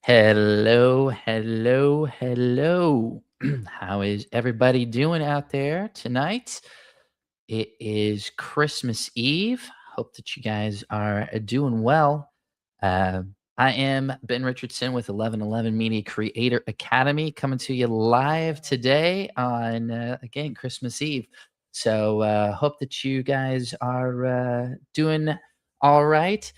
Hello, hello, hello. How is everybody doing out there tonight? It is Christmas Eve. Hope that you guys are doing well. I am Ben Richardson with 1111 Media Creator Academy coming to you live today on, again, Christmas Eve. So, hope that you guys are doing all right.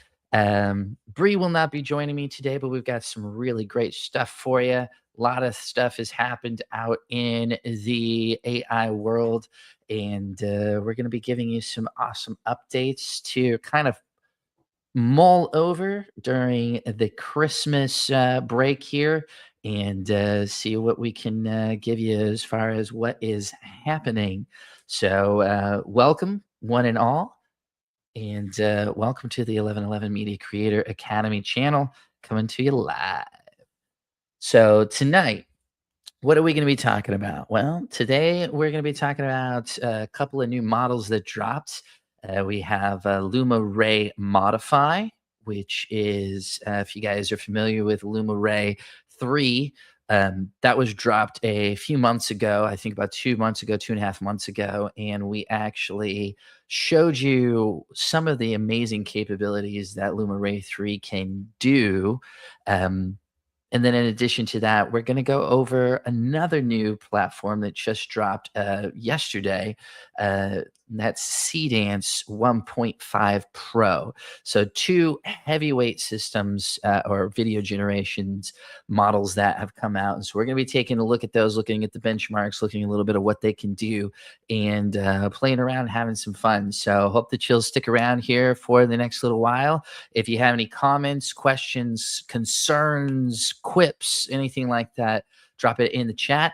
Bree will not be joining me today, but we've got some really great stuff for you. A lot of stuff has happened out in the AI world, and we're going to be giving you some awesome updates to kind of mull over during the Christmas break here and see what we can give you as far as what is happening. So, welcome, one and all. And welcome to the 1111 Media Creator Academy channel coming to you live. So, tonight, what are we going to be talking about? Well, today we're going to be talking about a couple of new models that dropped. We have Luma Ray Modify, which is, if you guys are familiar with Luma Ray 3, that was dropped a few months ago, I think about 2 months ago, 2.5 months ago. And we actually showed you some of the amazing capabilities that Luma Ray 3 can do. Um, and then in addition to that, we're going to go over another new platform that just dropped yesterday. That's Seedance 1.5 Pro. So two heavyweight systems or video generations models that have come out. And so we're going to be taking a look at those, looking at the benchmarks, looking a little bit of what they can do, and playing around, having some fun. So hope that you'll stick around here for the next little while. If you have any comments, questions, concerns, quips, anything like that, drop it in the chat,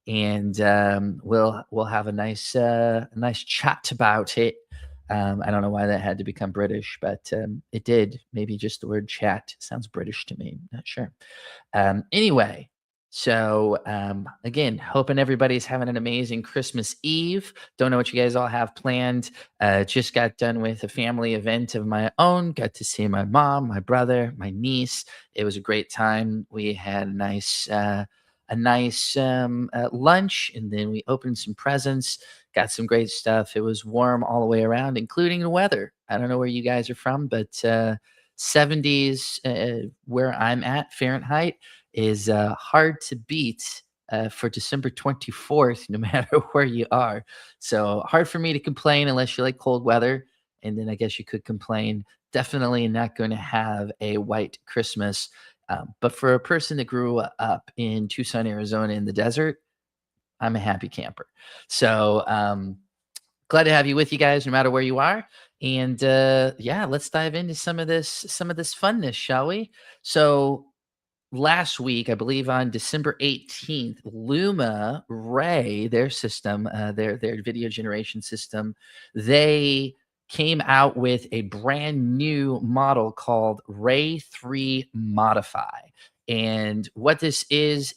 and we'll have a nice chat about it. I don't know why that had to become British, but it did. Maybe just the word chat sounds British to me. Not sure. Anyway, so again, hoping everybody's having an amazing Christmas Eve. Don't know what you guys all have planned. Just got done with a family event of my own. Got to see my mom, my brother, my niece. It was a great time. We had a nice lunch, and then we opened some presents. Got some great stuff. It was warm all the way around, including the weather. I don't know where you guys are from, but 70s where I'm at Fahrenheit is hard to beat for December 24th, no matter where you are. So hard for me to complain unless you like cold weather. And then I guess you could complain. Definitely not going to have a white Christmas. But for a person that grew up in Tucson, Arizona in the desert, I'm a happy camper. So glad to have you with you guys, no matter where you are. And yeah, let's dive into some of this funness, shall we? So last week, I believe on December 18th, Luma Ray, their system, their video generation system, they came out with a brand new model called Ray 3 Modify. And what this is,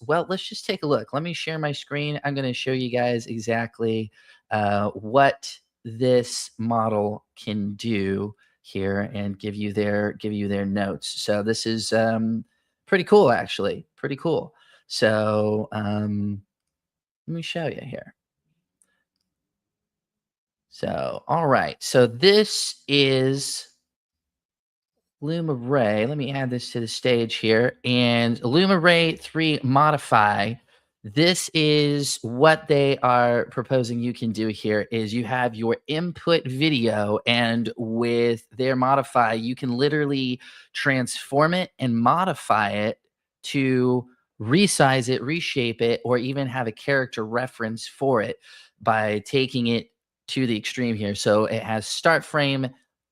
well, let's just take a look. Let me share my screen. I'm going to show you guys exactly what this model can do here and give you their notes. So this is pretty cool, actually. Pretty cool. So let me show you here. So, all right. So this is Luma Ray. Let me add this to the stage here. And Luma Ray 3 Modify. This is what they are proposing you can do here is you have your input video, and with their modify, you can literally transform it and modify it to resize it, reshape it, or even have a character reference for it by taking it to the extreme here. So it has start frame,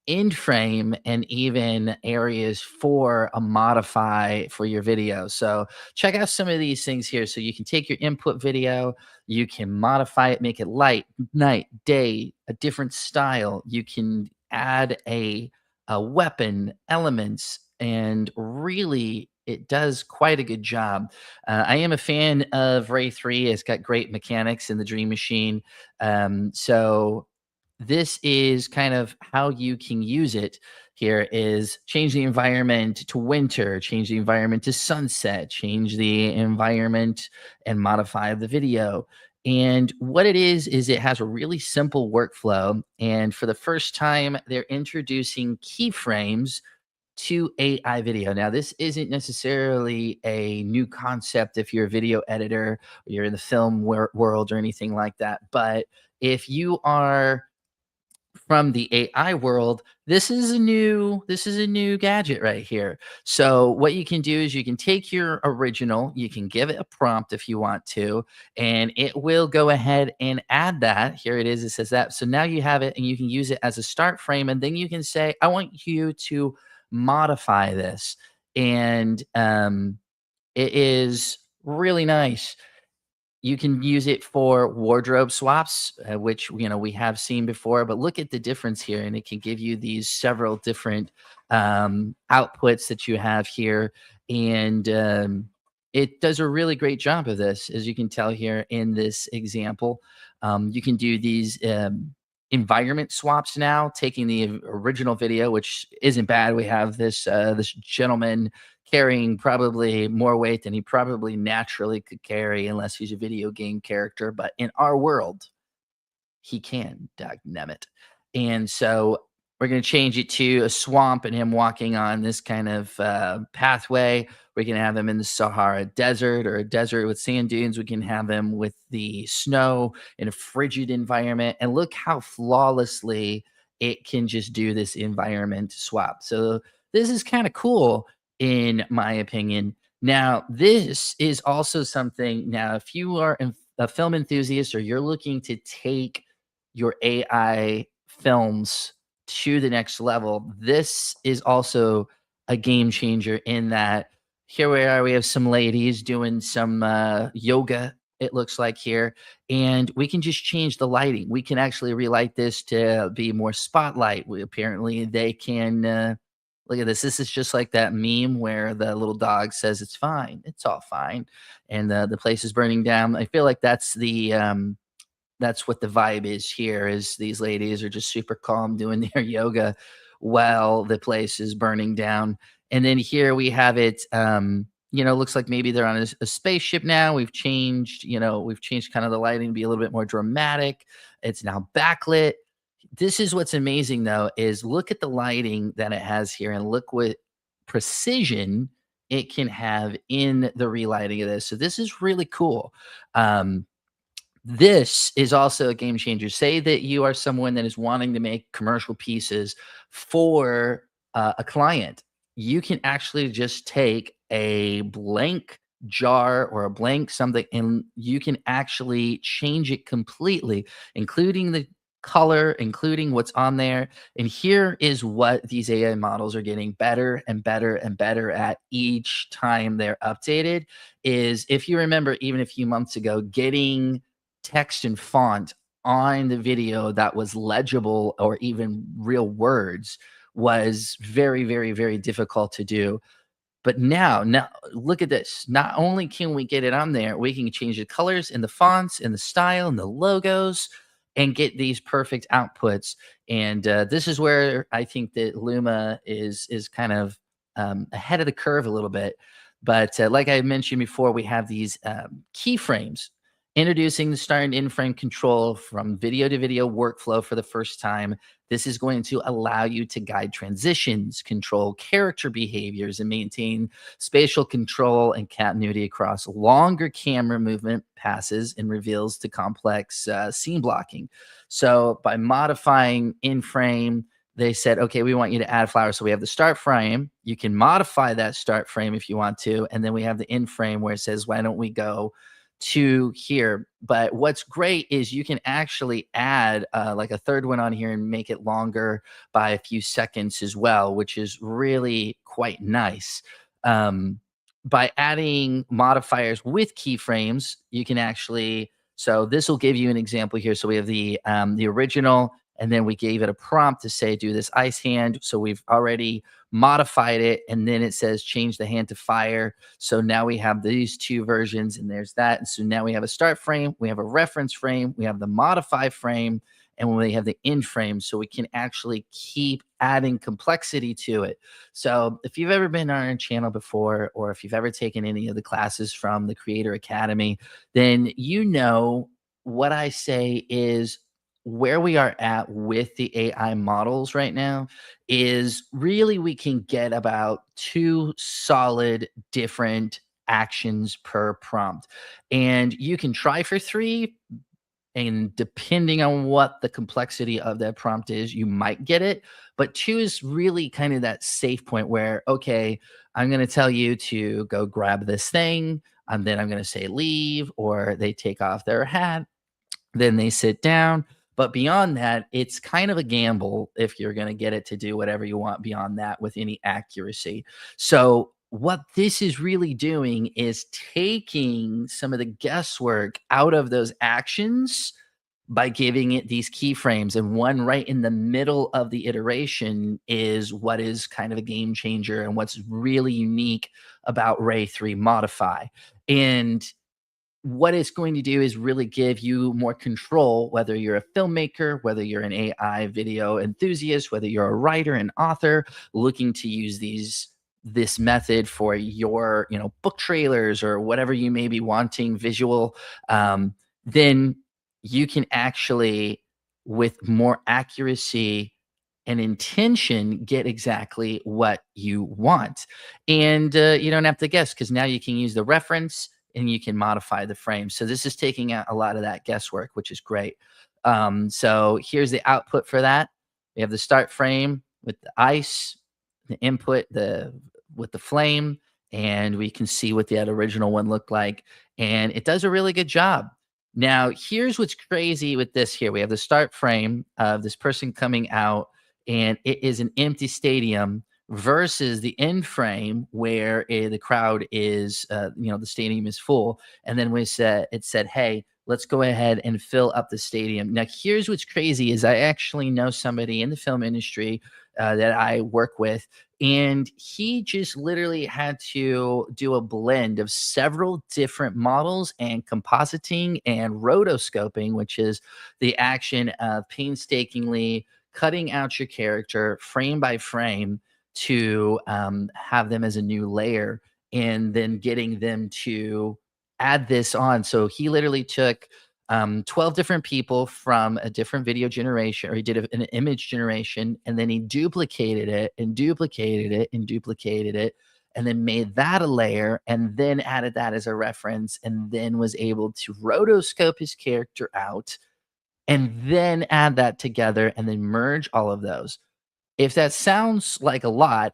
end frame, and even areas for a modify for your video. So check out some of these things here. So you can take your input video, you can modify it, make it light, night, day, a different style. You can add a weapon, elements, and really it does quite a good job. I am a fan of Ray 3. It's got great mechanics in the Dream Machine. So this is kind of how you can use it here is change the environment to winter, change the environment to sunset, change the environment and modify the video. And what it is it has a really simple workflow. And for the first time, they're introducing keyframes to AI video. Now, this isn't necessarily a new concept if you're a video editor or you're in the film world or anything like that. But if you are from the AI world, this is a new gadget right here. So what you can do is you can take your original, you can give it a prompt if you want to, and it will go ahead and add that. Here it is. It says that. So now you have it and you can use it as a start frame, and then you can say, I want you to modify this. And it is really nice. You can use it for wardrobe swaps, which we have seen before. But look at the difference here, and it can give you these several different outputs that you have here, and it does a really great job of this, as you can tell here in this example. You can do these environment swaps now, taking the original video, which isn't bad. We have this gentleman carrying probably more weight than he probably naturally could carry unless he's a video game character. But in our world, he can, it. And so we're going to change it to a swamp and him walking on this kind of pathway. We can have him in the Sahara Desert or a desert with sand dunes. We can have him with the snow in a frigid environment. And look how flawlessly it can just do this environment swap. So this is kind of cool, in my opinion. Now, this is also something. Now, if you are a film enthusiast or you're looking to take your AI films to the next level, this is also a game changer in that here we are, we have some ladies doing some yoga, it looks like here, and we can just change the lighting. We can actually relight this to be more spotlight. Apparently, they can. Look at this. This is just like that meme where the little dog says it's fine. It's all fine. And the place is burning down. I feel like that's what the vibe is here, is these ladies are just super calm doing their yoga while the place is burning down. And then here we have it, looks like maybe they're on a spaceship now. We've changed kind of the lighting to be a little bit more dramatic. It's now backlit. This is what's amazing though, is look at the lighting that it has here and look what precision it can have in the relighting of this. So this is really cool. This is also a game changer. Say that you are someone that is wanting to make commercial pieces for a client. You can actually just take a blank jar or a blank something, and you can actually change it completely, including the color, including what's on there. And here is what these AI models are getting better and better and better at each time they're updated. Is, if you remember, even a few months ago, getting text and font on the video that was legible or even real words was very, very, very difficult to do. But now look at this. Not only can we get it on there, we can change the colors and the fonts and the style and the logos and get these perfect outputs. And this is where I think that Luma is kind of ahead of the curve a little bit. But like I mentioned before, we have these keyframes. Introducing the start and end frame control from video to video workflow for the first time. This is going to allow you to guide transitions, control character behaviors, and maintain spatial control and continuity across longer camera movement passes and reveals to complex scene blocking. So by modifying in frame, they said, okay, we want you to add flowers. So we have the start frame. You can modify that start frame if you want to. And then we have the in frame where it says, why don't we go to here? But what's great is you can actually add like a third one on here and make it longer by a few seconds as well, which is really quite nice. By adding modifiers with keyframes, you can actually, so this will give you an example here. So we have the original, and then we gave it a prompt to say, do this ice hand. So we've already modified it, and then it says change the hand to fire. So now we have these two versions, and there's that. And so now we have a start frame, we have a reference frame, we have the modify frame, and we have the in frame, so we can actually keep adding complexity to it. So if you've ever been on our channel before, or if you've ever taken any of the classes from the Creator Academy, then you know what I say is where we are at with the AI models right now is really we can get about two solid different actions per prompt. And you can try for three, and depending on what the complexity of that prompt is, you might get it. But two is really kind of that safe point where, okay, I'm going to tell you to go grab this thing, and then I'm going to say leave, or they take off their hat, then they sit down. But beyond that, it's kind of a gamble if you're going to get it to do whatever you want beyond that with any accuracy. So, what this is really doing is taking some of the guesswork out of those actions by giving it these keyframes. And one right in the middle of the iteration is what is kind of a game changer and what's really unique about Ray 3 Modify. And what it's going to do is really give you more control, whether you're a filmmaker, whether you're an AI video enthusiast, whether you're a writer and author looking to use this method for your book trailers or whatever you may be wanting visual. Then you can actually, with more accuracy and intention, get exactly what you want. And you don't have to guess, because now you can use the reference and you can modify the frame. So this is taking out a lot of that guesswork, which is great. So here's the output for that. We have the start frame with the ice, the input, the with the flame, and we can see what that original one looked like. And it does a really good job. Now, here's what's crazy with this here. We have the start frame of this person coming out, and it is an empty stadium versus the end frame where the crowd is, the stadium is full. And then it said, hey, let's go ahead and fill up the stadium. Now, here's what's crazy is I actually know somebody in the film industry that I work with, and he just literally had to do a blend of several different models and compositing and rotoscoping, which is the action of painstakingly cutting out your character frame by frame to have them as a new layer, and then getting them to add this on. So he literally took 12 different people from a different video generation, or he did an image generation, and then he duplicated it and duplicated it and duplicated it, and then made that a layer, and then added that as a reference, and then was able to rotoscope his character out, and then add that together, and then merge all of those. If that sounds like a lot,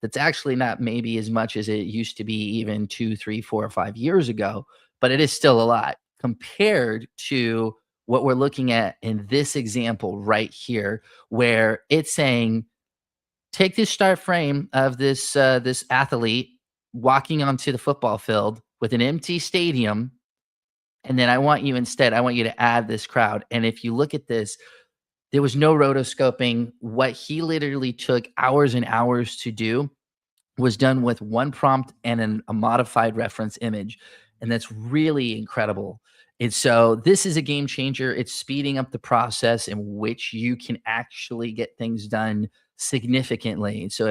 that's actually not maybe as much as it used to be even 2, 3, 4, or 5 years ago, but it is still a lot compared to what we're looking at in this example right here, where it's saying, take this start frame of this athlete walking onto the football field with an empty stadium, and then I want you to add this crowd. And if you look at this, there was no rotoscoping. What he literally took hours and hours to do was done with one prompt and a modified reference image. And that's really incredible. And so this is a game changer. It's speeding up the process in which you can actually get things done significantly. So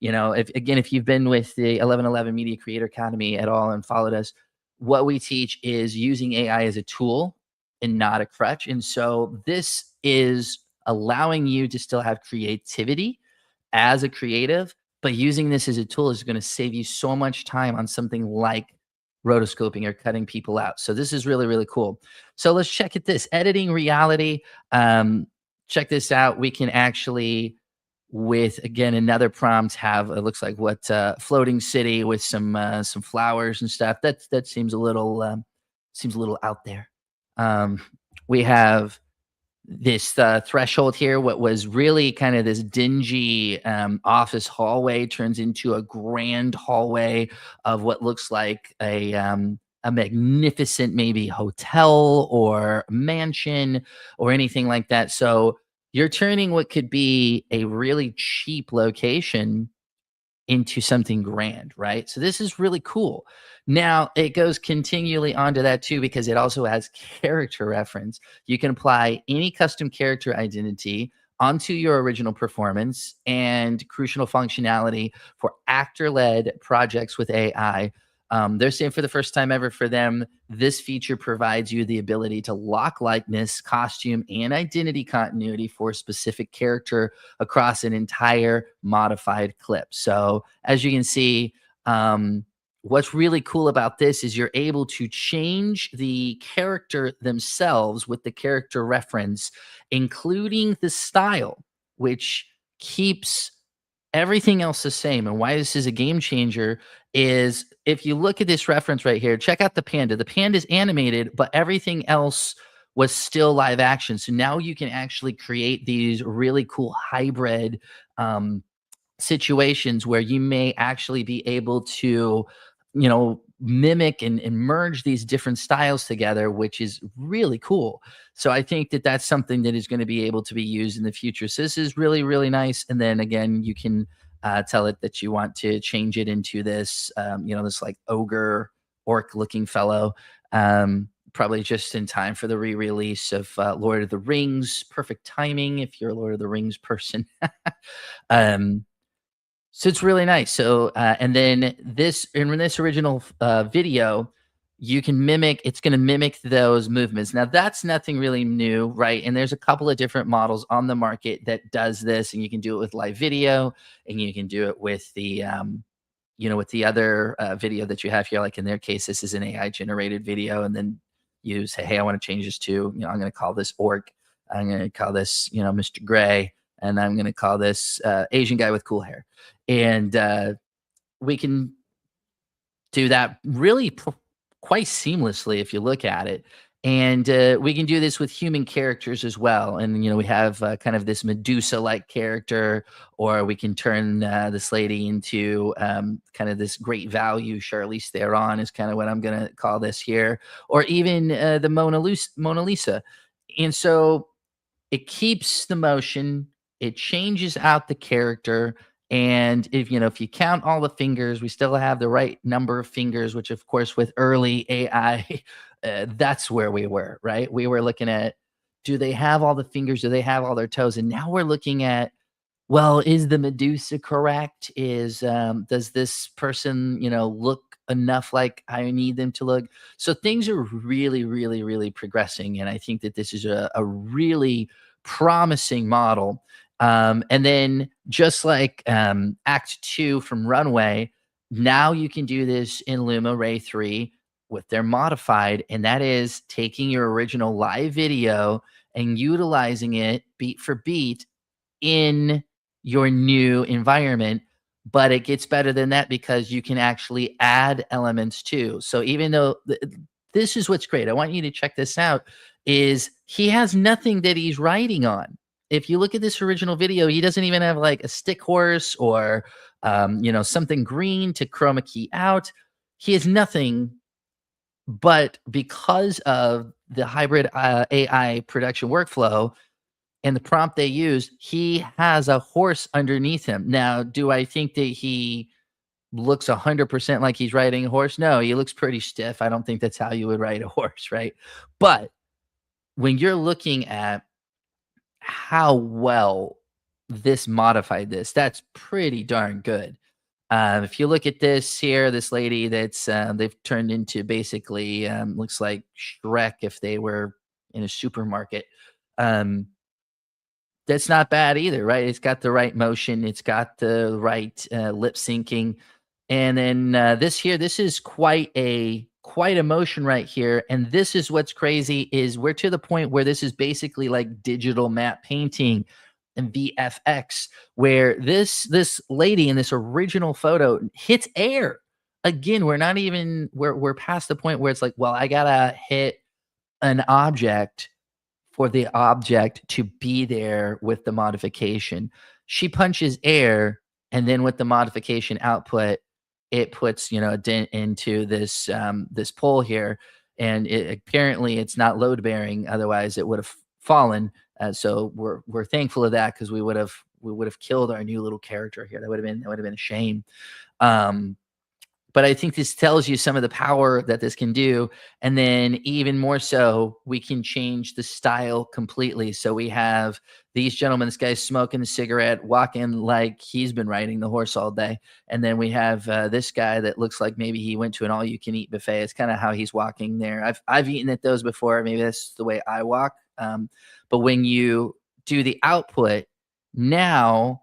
if you've been with the 1111 Media Creator Academy at all and followed us, what we teach is using AI as a tool and not a crutch. And so this is allowing you to still have creativity as a creative, but using this as a tool is going to save you so much time on something like rotoscoping or cutting people out. So this is really, really cool. So let's check at this editing reality. Check this out. We can actually, with again another prompt, have it looks like what floating city with some flowers and stuff. That seems a little out there. Um, we have this threshold here. What was really kind of this dingy office hallway turns into a grand hallway of what looks like a magnificent maybe hotel or mansion or anything like that. So you're turning what could be a really cheap location into something grand, right? So this is really cool. Now it goes continually onto that too, because it also has character reference. You can apply any custom character identity onto your original performance, and crucial functionality for actor led projects with AI. They're saying for the first time ever for them, this feature provides you the ability to lock likeness, costume, and identity continuity for a specific character across an entire modified clip. So, as you can see, what's really cool about this is you're able to change the character themselves with the character reference, including the style, which keeps everything else the same. And why this is a game changer is if you look at this reference right here, check out the panda. The panda is animated, but everything else was still live action. So now you can actually create these really cool hybrid um, situations where you may actually be able to, mimic and merge these different styles together, which is really cool. So I think that that's something that is going to be able to be used in the future. So this is really, really nice. And then again, you can tell it that you want to change it into this, this like ogre orc looking fellow. Probably just in time for the re-release of Lord of the Rings. Perfect timing if you're a Lord of the Rings person. um, so it's really nice. So, and then this in this original video, you can mimic. It's going to mimic those movements. Now, that's nothing really new, right? And there's a couple of different models on the market that does this, and you can do it with live video, and you can do it with the, with the other video that you have here. Like in their case, this is an AI generated video, and then you say, "Hey, I want to change this to, I'm going to call this orc. I'm going to call this, Mr. Gray, and I'm going to call this Asian guy with cool hair." And we can do that really quite seamlessly if you look at it. And we can do this with human characters as well. And, we have kind of this Medusa like character, or we can turn this lady into kind of this great value. Charlize Theron is kind of what I'm going to call this here, or even the Mona Lisa. And so it keeps the motion, it changes out the character, and if you count all the fingers, we still have the right number of fingers, which of course with early AI, that's where we were, right? We were looking at, do they have all the fingers? Do they have all their toes? And now we're looking at, well, is the Medusa correct? Does this person, look enough like I need them to look? So things are really, really, really progressing, and I think that this is a really promising model. And then just like Act Two from Runway, now you can do this in Luma Ray 3 with their modified, and that is taking your original live video and utilizing it beat for beat in your new environment. But it gets better than that because you can actually add elements too. So even though this is what's great, I want you to check this out, is he has nothing that he's riding on. If you look at this original video, he doesn't even have like a stick horse or something green to chroma key out. He has nothing, but because of the hybrid AI production workflow and the prompt they use, he has a horse underneath him. Now, do I think that he looks 100% like he's riding a horse? No, he looks pretty stiff. I don't think that's how you would ride a horse, right? But when you're looking at how well this modified this, that's pretty darn good. If you look at this here, this lady that's they've turned into basically looks like Shrek if they were in a supermarket. Um, that's not bad either, right? It's got the right motion, it's got the right lip syncing, and then this here, this is quite a motion right here. And this is what's crazy is we're to the point where this is basically like digital matte painting and VFX, where this lady in this original photo hits air. Again, we're not even we're past the point where it's like, well, I gotta hit an object for the object to be there with the modification. She punches air, and then with the modification output, it puts a dent into this pole here, and apparently it's not load bearing. Otherwise, it would have fallen. So we're thankful of that because we would have we would have killed our new little character here. That would have been a shame. Um, but I think this tells you some of the power that this can do. And then even more so, we can change the style completely. So we have these gentlemen, this guy's smoking a cigarette, walking like he's been riding the horse all day. And then we have this guy that looks like maybe he went to an all-you-can-eat buffet. It's kind of how he's walking there. I've eaten at those before. Maybe that's the way I walk. But when you do the output now,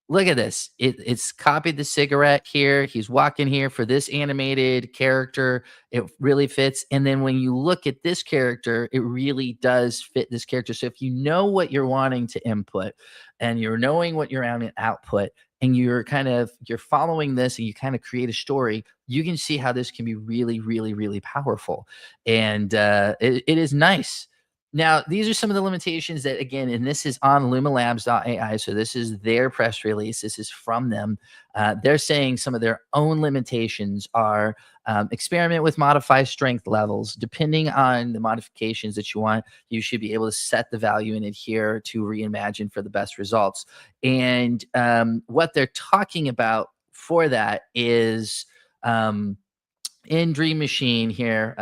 look at this. It's copied the cigarette here. He's walking here for this animated character. It really fits. And then when you look at this character, it really does fit this character. So if you know what you're wanting to input and you're knowing what you're out output and you're following this and you kind of create a story, you can see how this can be really, really, really powerful. And it is nice. Now, these are some of the limitations that, again, and this is on lumalabs.ai. So this is their press release. This is from them. They're saying some of their own limitations are experiment with modify strength levels. Depending on the modifications that you want, you should be able to set the value and adhere to reimagine for the best results. And what they're talking about for that is in Dream Machine here.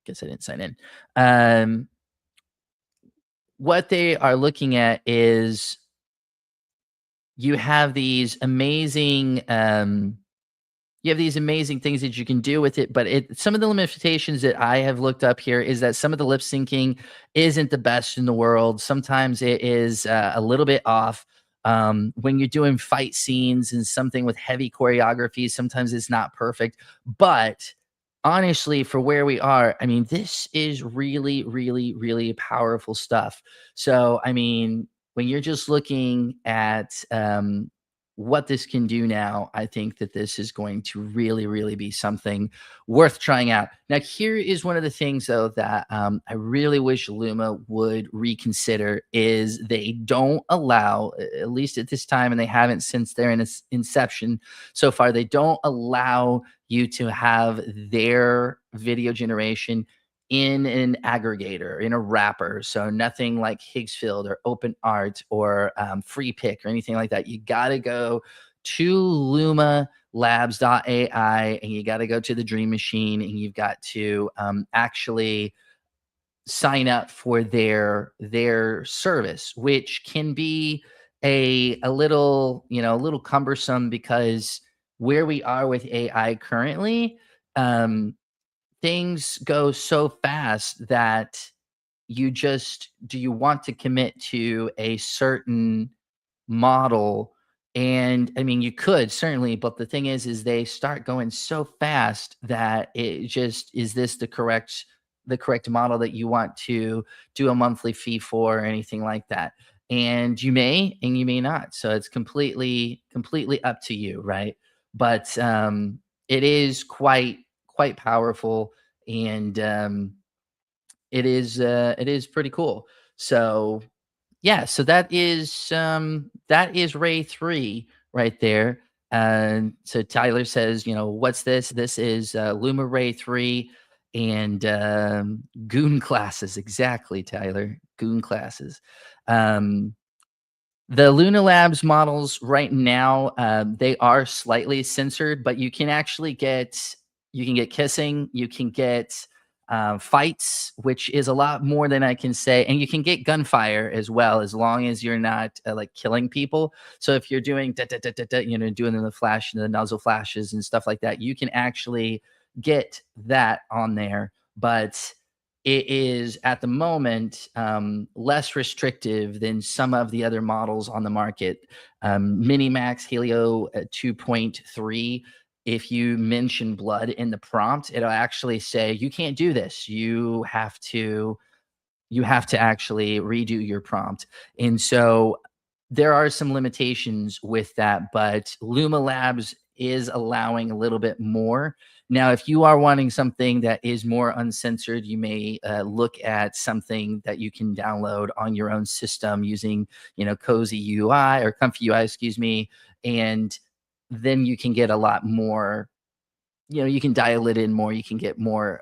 Guess I didn't sign in. Um, what they are looking at is you have these amazing you have these amazing things that you can do with it, but some of the limitations that I have looked up here is that some of the lip syncing isn't the best in the world. Sometimes it is a little bit off. When you're doing fight scenes and something with heavy choreography, sometimes it's not perfect. But honestly, for where we are, I mean, this is really, really, really powerful stuff. So, I mean, when you're just looking at what this can do now, I think that this is going to really, really be something worth trying out. Now, here is one of the things, though, that I really wish Luma would reconsider is they don't allow, at least at this time, and they haven't since their inception so far, they don't allow you to have their video generation in an aggregator, in a wrapper. So nothing like Higgsfield or Open Art or Free Pick or anything like that. You got to go to lumalabs.ai and you got to go to the Dream Machine and you've got to actually sign up for their service, which can be a little, a little cumbersome because where we are with AI currently, things go so fast that do you want to commit to a certain model? And I mean, you could certainly, but the thing is they start going so fast that it just, is this the correct model that you want to do a monthly fee for or anything like that? And you may and you may not. So it's completely up to you, right? But it is quite powerful, and it is pretty cool. So yeah, so that is Ray 3 right there. And so Tyler says, what's this? This is Luma Ray 3 and Goon classes. Exactly, Tyler. Goon classes. Um, the Luna Labs models right now, they are slightly censored, but you can get kissing, you can get fights, which is a lot more than I can say, and you can get gunfire as well, as long as you're not like killing people. So if you're doing da, da, da, da, da, doing the flash and the nozzle flashes and stuff like that, you can actually get that on there. But it is at the moment less restrictive than some of the other models on the market. Minimax Helio 2.3, if you mention blood in the prompt, it'll actually say, you can't do this. You have to actually redo your prompt. And so there are some limitations with that, but Luma Labs is allowing a little bit more. Now, if you are wanting something that is more uncensored, you may look at something that you can download on your own system using, Cozy UI or Comfy UI, excuse me, and then you can get a lot more, you can dial it in more. You can get more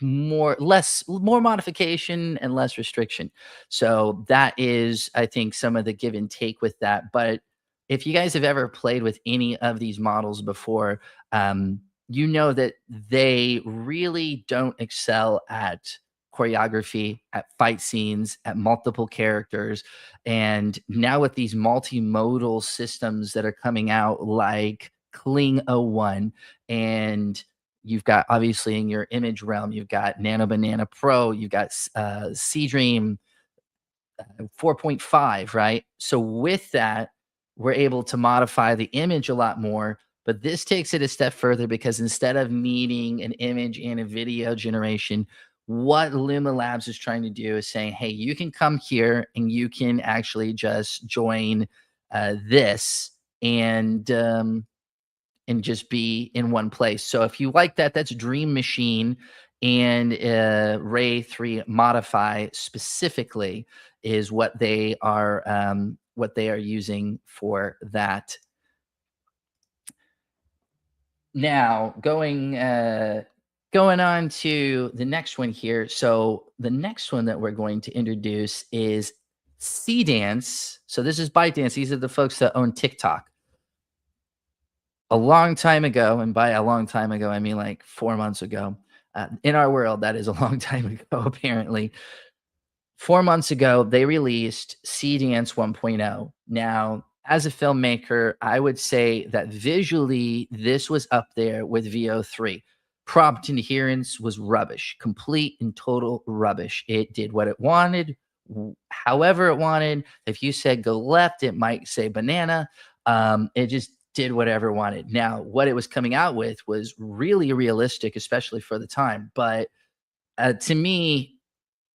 more modification and less restriction. So that is, I think, some of the give and take with that. But if you guys have ever played with any of these models before, you know that they really don't excel at choreography, at fight scenes, at multiple characters. And now with these multimodal systems that are coming out like Kling '01, and you've got, obviously, in your image realm, you've got Nano Banana Pro, you've got Seedream 4.5, right? So with that, we're able to modify the image a lot more. But this takes it a step further, because instead of needing an image and a video generation, what Luma Labs is trying to do is saying, hey, you can come here and you can actually just join this, and just be in one place. So if you like that, that's Dream Machine and Ray 3 Modify specifically is what they are using for that. Now going on to the next one here. So the next one that we're going to introduce is Seedance. So this is ByteDance. These are the folks that own TikTok. A long time ago, and by a long time ago, I mean like 4 months ago. In our world, that is a long time ago, apparently. 4 months ago, they released Seedance 1.0. Now, as a filmmaker, I would say that visually, this was up there with VO3. Prompt adherence was rubbish, complete and total rubbish. It did what it wanted, however it wanted. If you said go left, it might say banana. It just did whatever it wanted. Now, what it was coming out with was really realistic, especially for the time. But to me,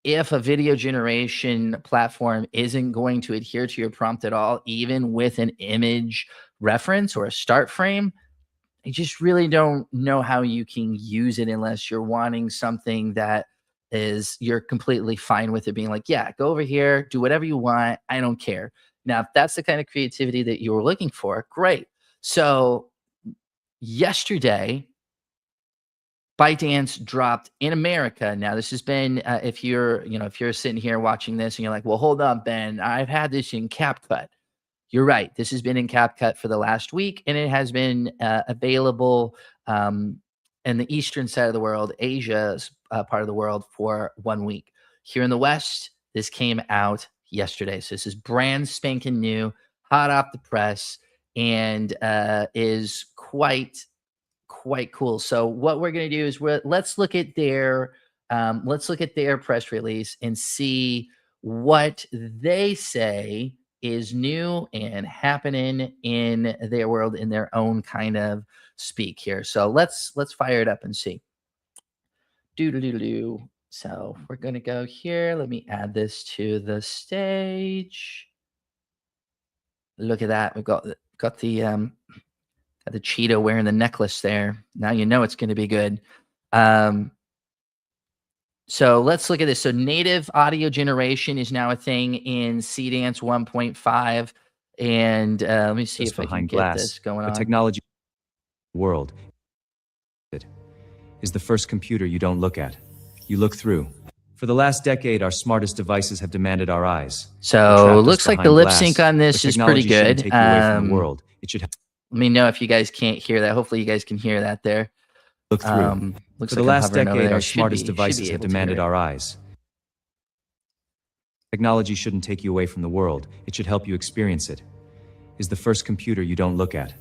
if a video generation platform isn't going to adhere to your prompt at all, even with an image reference or a start frame, I just really don't know how you can use it unless you're wanting something that is, you're completely fine with it being like, yeah, go over here, do whatever you want. I don't care. Now, if that's the kind of creativity that you were looking for, great. So yesterday, ByteDance dropped in America. Now, this has been, if you're sitting here watching this and you're like, well, hold on, Ben, I've had this in CapCut. You're right. This has been in CapCut for the last week, and it has been available in the eastern side of the world, Asia's part of the world, for 1 week. Here in the West, this came out yesterday. So this is brand spanking new, hot off the press, and is quite cool. So what we're going to do is let's look at their press release and see what they say is new and happening in their world in their own kind of speak here. So let's fire it up and see. Do. So we're going to go here. Let me add this to the stage. Look at that. We've got the cheetah wearing the necklace there. Now you know it's going to be good. So let's look at this. So native audio generation is now a thing in Seedance 1.5. And let me see if I can get this going on. The technology world is the first computer you don't look at. You look through. For the last decade, our smartest devices have demanded our eyes. So it looks like the lip sync on this is pretty good. Take you away from the world. It should let me know if you guys can't hear that. Hopefully you guys can hear that there. Look through. Looks For like the last decade, our smartest devices have demanded our eyes. Technology shouldn't take you away from the world. It should help you experience it. Is the first computer you don't look at.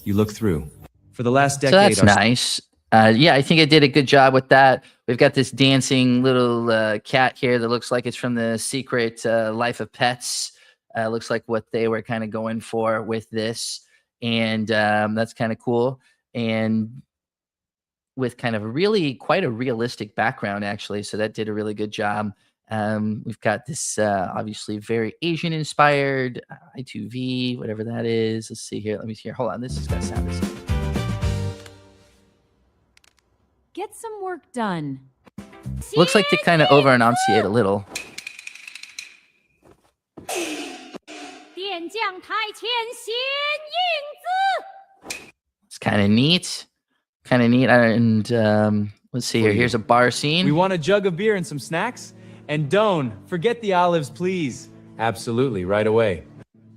You look through. For the last decade... So that's nice. Yeah, I think it did a good job with that. We've got this dancing little cat here that looks like it's from the Secret Life of Pets. Looks like what they were kind of going for with this. And that's kind of cool. And with kind of quite a realistic background, actually. So that did a really good job. We've got this obviously very Asian inspired I2V, whatever that is. Let's see here. Let me see here. Hold on. This has got sound. Get some work done. Looks like they kind of over enunciate a little. It's kind of neat. And Let's see for here. Here's you. a bar scene. We want a jug of beer and some snacks? And don't forget the olives, please. Absolutely, right away.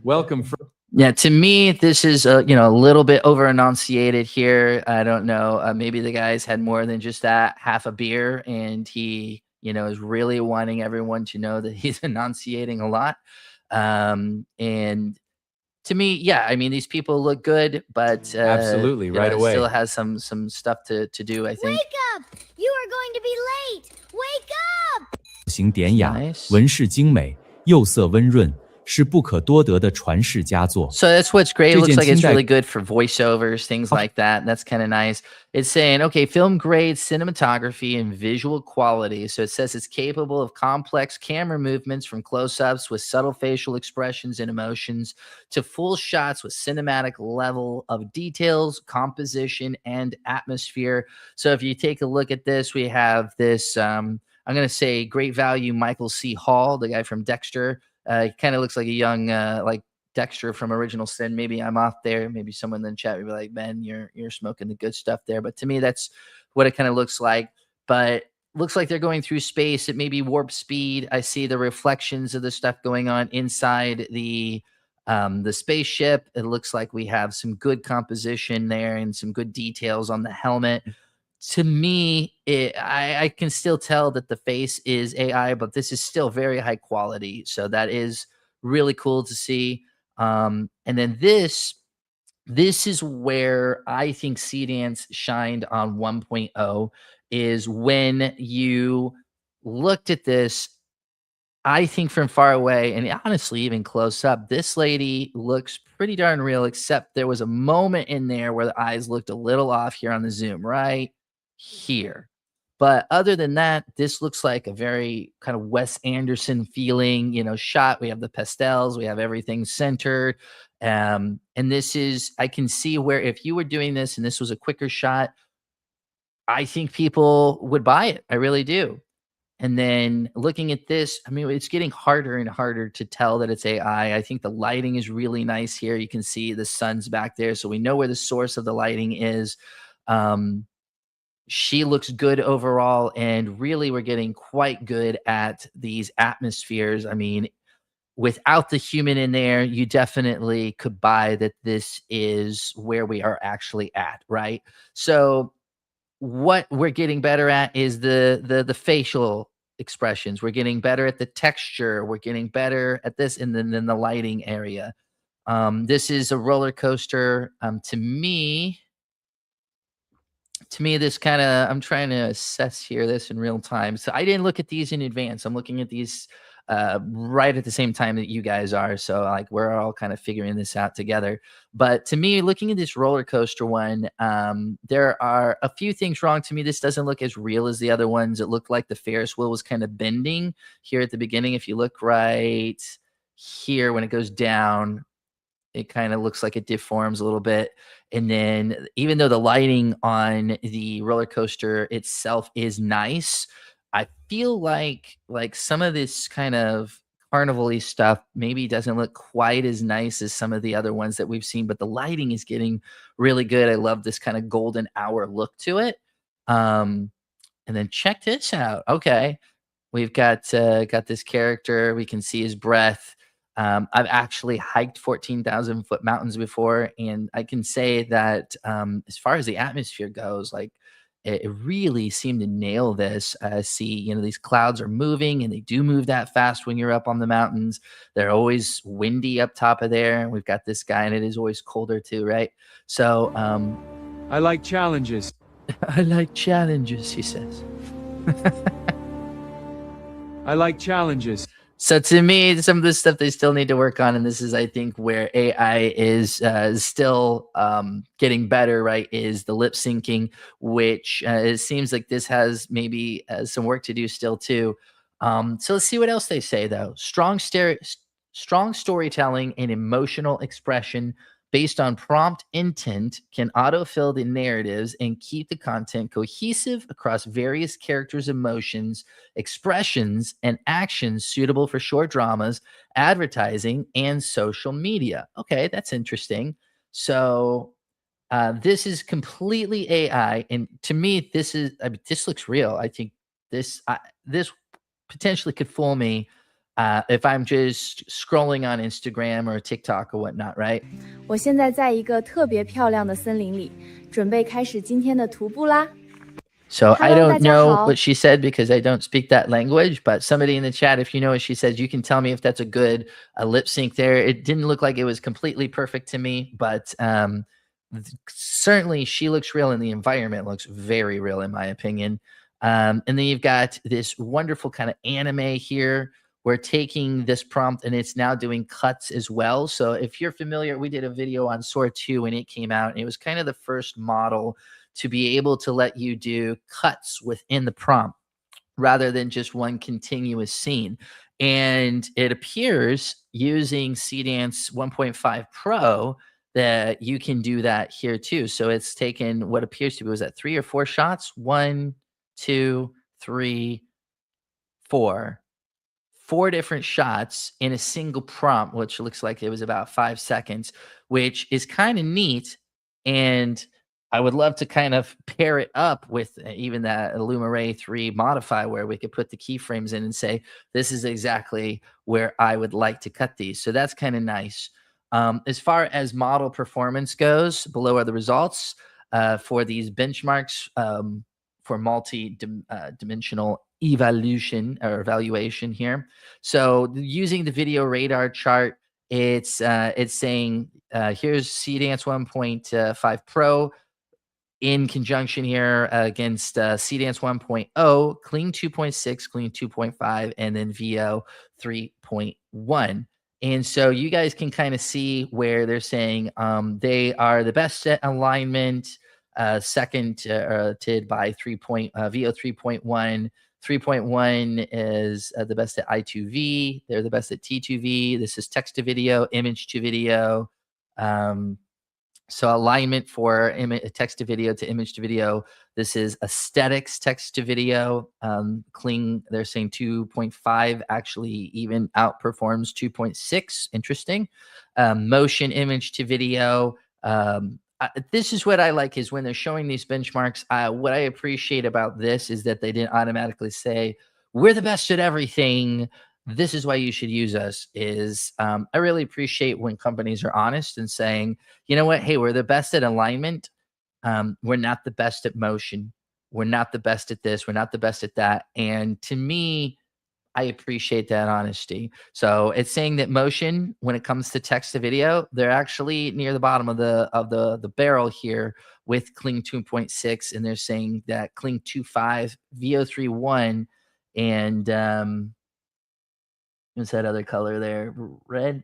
Welcome. Yeah, to me, this is a little bit over enunciated here. I don't know. Maybe the guys had more than just that half a beer, and he is really wanting everyone to know that he's enunciating a lot. And to me, yeah, I mean these people look good, but Absolutely, right away. still has some stuff to do. I think. Wake up! You are going to be late! Wake up! 型典雅， Nice. 纹饰精美，釉色温润，是不可多得的传世佳作。 So that's what's great. It looks like it's 这件清代- really good for voiceovers, things like that. And that's kind of nice. It's saying, okay, film grade cinematography and visual quality. So it says it's capable of complex camera movements from close-ups with subtle facial expressions and emotions to full shots with cinematic level of details, composition, and atmosphere. So if you take a look at this, we have this, I'm going to say great value Michael C. Hall, the guy from Dexter. He kind of looks like a young, like Dexter from Original Sin. Maybe I'm off there. Maybe someone in the chat would be like, "Ben, you're smoking the good stuff there." But to me, that's what it kind of looks like. But looks like they're going through space at maybe warp speed. I see the reflections of the stuff going on inside the spaceship. It looks like we have some good composition there and some good details on the helmet. To me, I can still tell that the face is AI, but this is still very high quality. So that is really cool to see. And then this is where I think Seedance shined on 1.0 is when you looked at this. I think from far away and honestly even close up, this lady looks pretty darn real, except there was a moment in there where the eyes looked a little off here on the zoom, right here. But other than that, this looks like a very kind of Wes Anderson feeling, shot. We have the pastels, we have everything centered. And this is, I can see where if you were doing this and this was a quicker shot, I think people would buy it. I really do. And then looking at this, I mean, it's getting harder and harder to tell that it's AI. I think the lighting is really nice here. You can see the sun's back there, so we know where the source of the lighting is. She looks good overall, and really we're getting quite good at these atmospheres. I mean, without the human in there, you definitely could buy that this is where we are actually at, right? So what we're getting better at is the facial expressions. We're getting better at the texture. We're getting better at this, and then the lighting area. This is a roller coaster. To me, this kind of, I'm trying to assess here this in real time. So I didn't look at these in advance. I'm looking at these right at the same time that you guys are. So like we're all kind of figuring this out together. But to me, looking at this roller coaster one, there are a few things wrong to me. This doesn't look as real as the other ones. It looked like the Ferris wheel was kind of bending here at the beginning. If you look right here, when it goes down, it kind of looks like it deforms a little bit. And then even though the lighting on the roller coaster itself is nice, I feel like some of this kind of carnival-y stuff maybe doesn't look quite as nice as some of the other ones that we've seen, but the lighting is getting really good. I love this kind of golden hour look to it. And then check this out. Okay. We've got this character. We can see his breath. I've actually hiked 14,000 foot mountains before, and I can say that as far as the atmosphere goes, like it really seemed to nail this. See, these clouds are moving, and they do move that fast when you're up on the mountains. They're always windy up top of there. We've got this guy, and it is always colder too, right? So I like challenges. I like challenges, he says. I like challenges. So to me, some of this stuff they still need to work on, and this is, I think, where AI is still getting better. Right? Is the lip syncing, which it seems like this has maybe some work to do still too. So let's see what else they say though. Strong storytelling and emotional expression based on prompt intent can autofill the narratives and keep the content cohesive across various characters' emotions, expressions, and actions suitable for short dramas, advertising, and social media. Okay, that's interesting. So This is completely AI, and to me, this looks real. I think this potentially could fool me if I'm just scrolling on Instagram or TikTok or whatnot, right? 我现在在一个特别漂亮的森林里，准备开始今天的徒步啦。So I Hello， 大 don't 家 know 好。 what she said because I don't speak that language, but somebody in the chat, if you know what she says, you can tell me if that's a good lip sync there. It didn't look like it was completely perfect to me, but certainly she looks real and the environment looks very real in my opinion. And then you've got this wonderful kind of anime here. We're taking this prompt and it's now doing cuts as well. So if you're familiar, we did a video on Sora 2 when it came out, and it was kind of the first model to be able to let you do cuts within the prompt rather than just one continuous scene. And it appears using Seedance 1.5 Pro that you can do that here too. So it's taken what appears to be, was that 3 or 4 shots? 1, 2, 3, 4. 4 different shots in a single prompt, which looks like it was about 5 seconds, which is kind of neat. And I would love to kind of pair it up with even that Illuminate 3 modify where we could put the keyframes in and say, this is exactly where I would like to cut these. So that's kind of nice. As far as model performance goes, below are the results for these benchmarks for multi-dimensional evaluation or evaluation here. So using the video radar chart, it's saying here's Seedance 1.5 Pro in conjunction here against Seedance 1.0, Clean 2.6, Clean 2.5, and then VO 3.1. And so you guys can kind of see where they're saying they are the best at alignment, second by VO 3.1. 3.1 is the best at I2V. They're the best at T2V. This is text to video, image to video. So alignment for text to video to image to video. This is aesthetics text to video. Cling, they're saying 2.5 actually even outperforms 2.6. Interesting. Motion image to video. This is what I like is when they're showing these benchmarks. What I appreciate about this is that they didn't automatically say, we're the best at everything, this is why you should use us. I really appreciate when companies are honest and saying, you know what, hey, we're the best at alignment. We're not the best at motion. We're not the best at this. We're not the best at that. And to me, I appreciate that honesty. So it's saying that motion, when it comes to text to video, they're actually near the bottom of the barrel here with Cling 2.6, and they're saying that Cling 2.5, VO3.1, and what's that other color there? Red.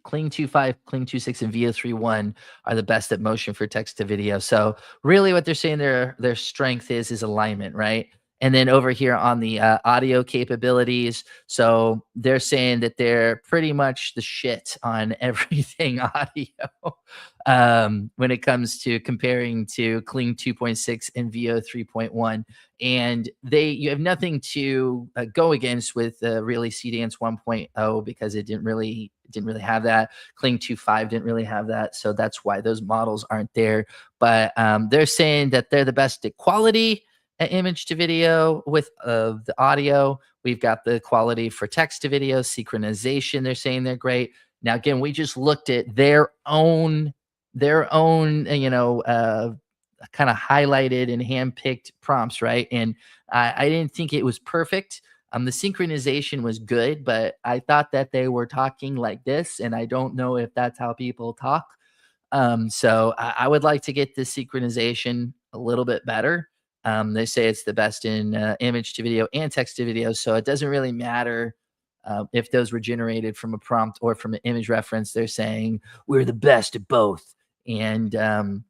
Cling 2.5, Cling 2.6, and VO3.1 are the best at motion for text to video. So really, what they're saying their strength is alignment, right? And then over here on the audio capabilities, so they're saying that they're pretty much the shit on everything audio when it comes to comparing to Cling 2.6 and VO 3.1. And you have nothing to go against with really Seedance 1.0 because it didn't really have that. Cling 2.5 didn't really have that, so that's why those models aren't there. But they're saying that they're the best at quality image to video with the audio. We've got the quality for text to video, synchronization. They're saying they're great. Now, again, we just looked at their own, kind of highlighted and handpicked prompts, right? And I didn't think it was perfect. The synchronization was good, but I thought that they were talking like this, and I don't know if that's how people talk. So I would like to get the synchronization a little bit better. They say it's the best in image to video and text to video, so it doesn't really matter if those were generated from a prompt or from an image reference. They're saying we're the best at both, and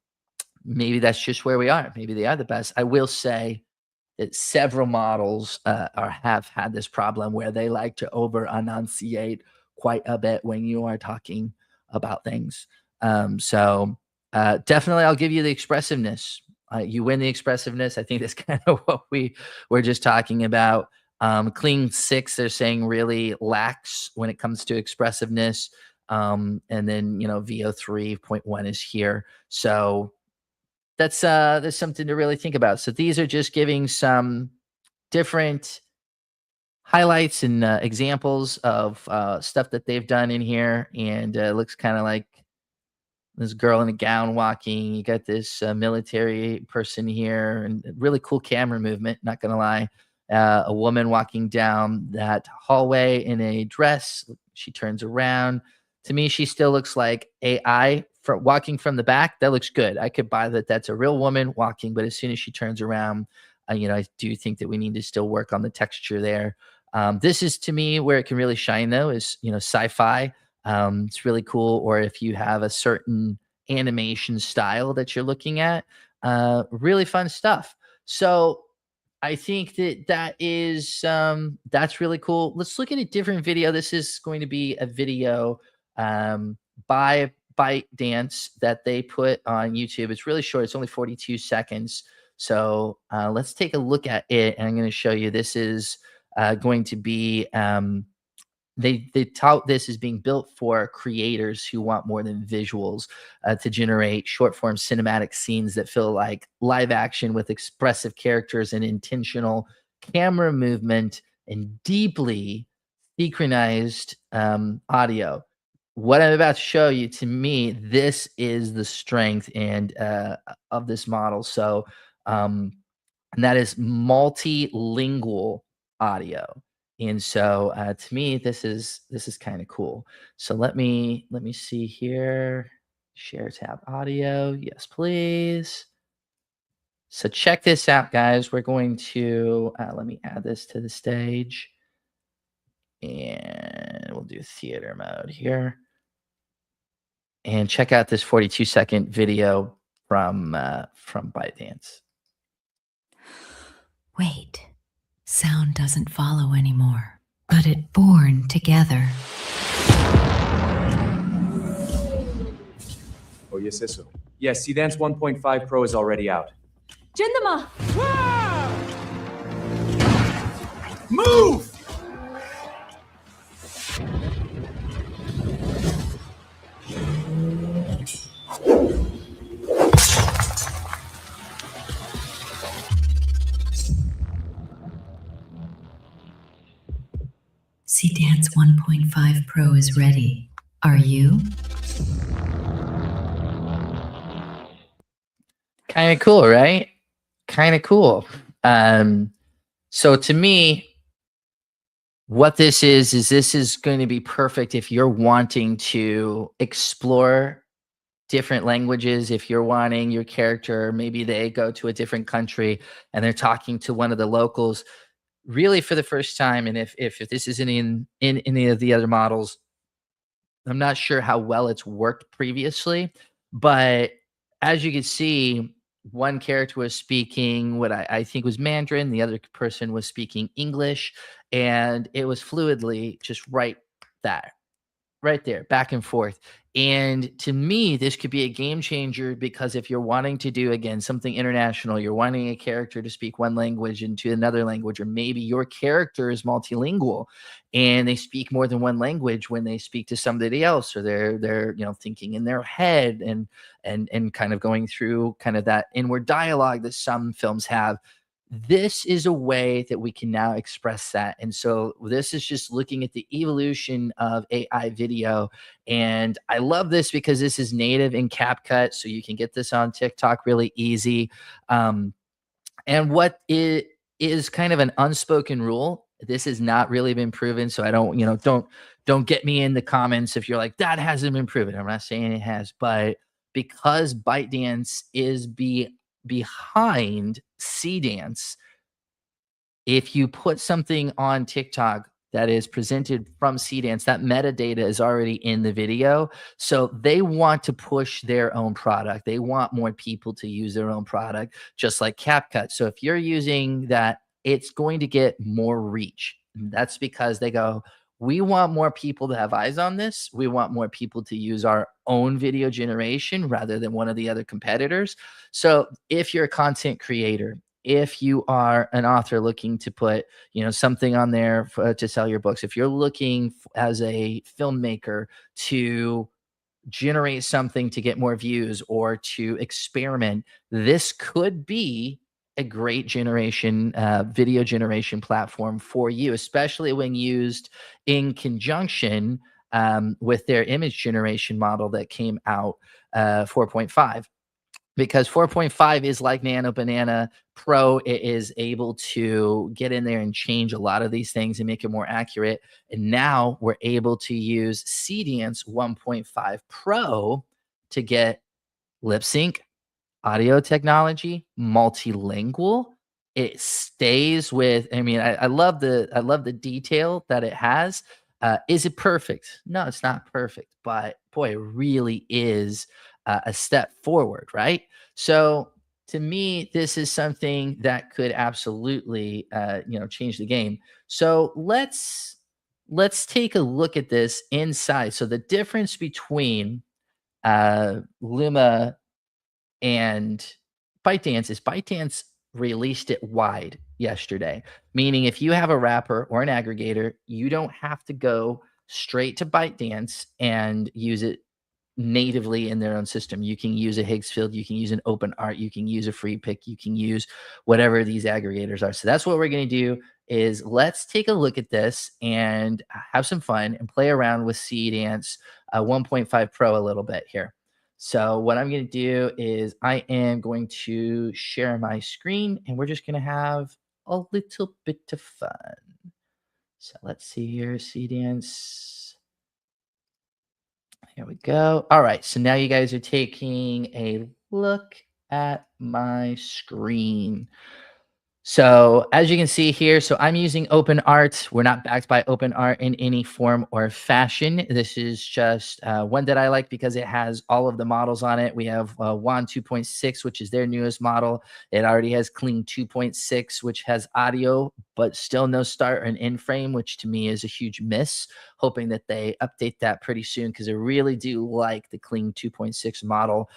maybe that's just where we are. Maybe they are the best. I will say that several models have had this problem where they like to over enunciate quite a bit when you are talking about things. So definitely I'll give you the expressiveness. You win the expressiveness. I think that's kind of what we were just talking about. Clean 6, they're saying really lacks when it comes to expressiveness. And then, VO 3.1 is here. So there's something to really think about. So these are just giving some different highlights and examples of stuff that they've done in here, and it looks kind of like this girl in a gown walking. You got this military person here, and really cool camera movement. Not gonna lie, a woman walking down that hallway in a dress. She turns around. To me, she still looks like AI for walking from the back. That looks good. I could buy that. That's a real woman walking. But as soon as she turns around, I do think that we need to still work on the texture there. This is to me where it can really shine, though, is sci-fi. It's really cool. Or if you have a certain animation style that you're looking at, really fun stuff. So I think that's really cool. Let's look at a different video. This is going to be a video by ByteDance that they put on YouTube. It's really short. It's only 42 seconds. So let's take a look at it. And I'm going to show you. This is going to be they tout this as being built for creators who want more than visuals, to generate short form cinematic scenes that feel like live action with expressive characters and intentional camera movement and deeply synchronized audio. What I'm about to show you, to me, this is the strength and of this model. So and that is multilingual audio. And so to me, this is kind of cool. So let me see here. Share tab audio. Yes, please. So check this out, guys. We're going to let me add this to the stage, and we'll do theater mode here. And check out this 42-second video from ByteDance. Wait, sound doesn't follow anymore, but it born together. Oh, yes, eso. Yes, Seedance 1.5 Pro is already out. 真的吗？ Move! Seedance 1.5 Pro is ready. Are you? Kind of cool, right? Kind of cool. So to me, what this is this is going to be perfect if you're wanting to explore different languages. If you're wanting your character, maybe they go to a different country and they're talking to one of the locals really for the first time. And if this isn't in any of the other models, I'm not sure how well it's worked previously, but as you can see, one character was speaking what I think was Mandarin, the other person was speaking English, and it was fluidly just right there, back and forth. And to me, this could be a game changer, because if you're wanting to do, again, something international, you're wanting a character to speak one language into another language, or maybe your character is multilingual and they speak more than one language when they speak to somebody else, or they're thinking in their head and kind of going through kind of that inward dialogue that some films have. This is a way that we can now express that. And so this is just looking at the evolution of AI video. And I love this because this is native in CapCut, so you can get this on TikTok really easy. And what it is kind of an unspoken rule. This has not really been proven, so I don't get me in the comments if you're like, that hasn't been proven. I'm not saying it has, but because ByteDance is behind Seedance, if you put something on TikTok that is presented from Seedance, that metadata is already in the video. So they want to push their own product. They want more people to use their own product, just like CapCut. So if you're using that, it's going to get more reach. And that's because they go, we want more people to have eyes on this. We want more people to use our own video generation rather than one of the other competitors. So if you're a content creator, if you are an author looking to put something on there to sell your books, if you're looking as a filmmaker to generate something to get more views or to experiment, this could be a great video generation platform for you, especially when used in conjunction with their image generation model that came out 4.5. Because 4.5 is like Nano Banana Pro. It is able to get in there and change a lot of these things and make it more accurate. And now we're able to use Seedance 1.5 Pro to get lip sync, audio technology, multilingual. It stays with, I mean, I love the detail that it has. Is it perfect? No, it's not perfect, but boy, it really is a step forward, right? So to me, this is something that could absolutely, change the game. So let's take a look at this inside. So the difference between Luma and ByteDance is ByteDance released it wide yesterday, meaning if you have a rapper or an aggregator, you don't have to go straight to ByteDance and use it natively in their own system. You can use a Higgsfield, you can use an open art, you can use a free pick, you can use whatever these aggregators are. So that's what we're going to do is let's take a look at this and have some fun and play around with Seedance 1.5 Pro a little bit here. So what I'm going to do is I am going to share my screen and we're just going to have a little bit of fun. So let's see here, Seedance. Here we go. All right. So now you guys are taking a look at my screen. So as you can see here, so I'm using open art. We're not backed by open art in any form or fashion. This is just one that I like because it has all of the models on it. We have WAN 2.6, which is their newest model. It already has Kling 2.6, which has audio, but still no start and end frame, which to me is a huge miss. Hoping that they update that pretty soon because I really do like the Kling 2.6 model.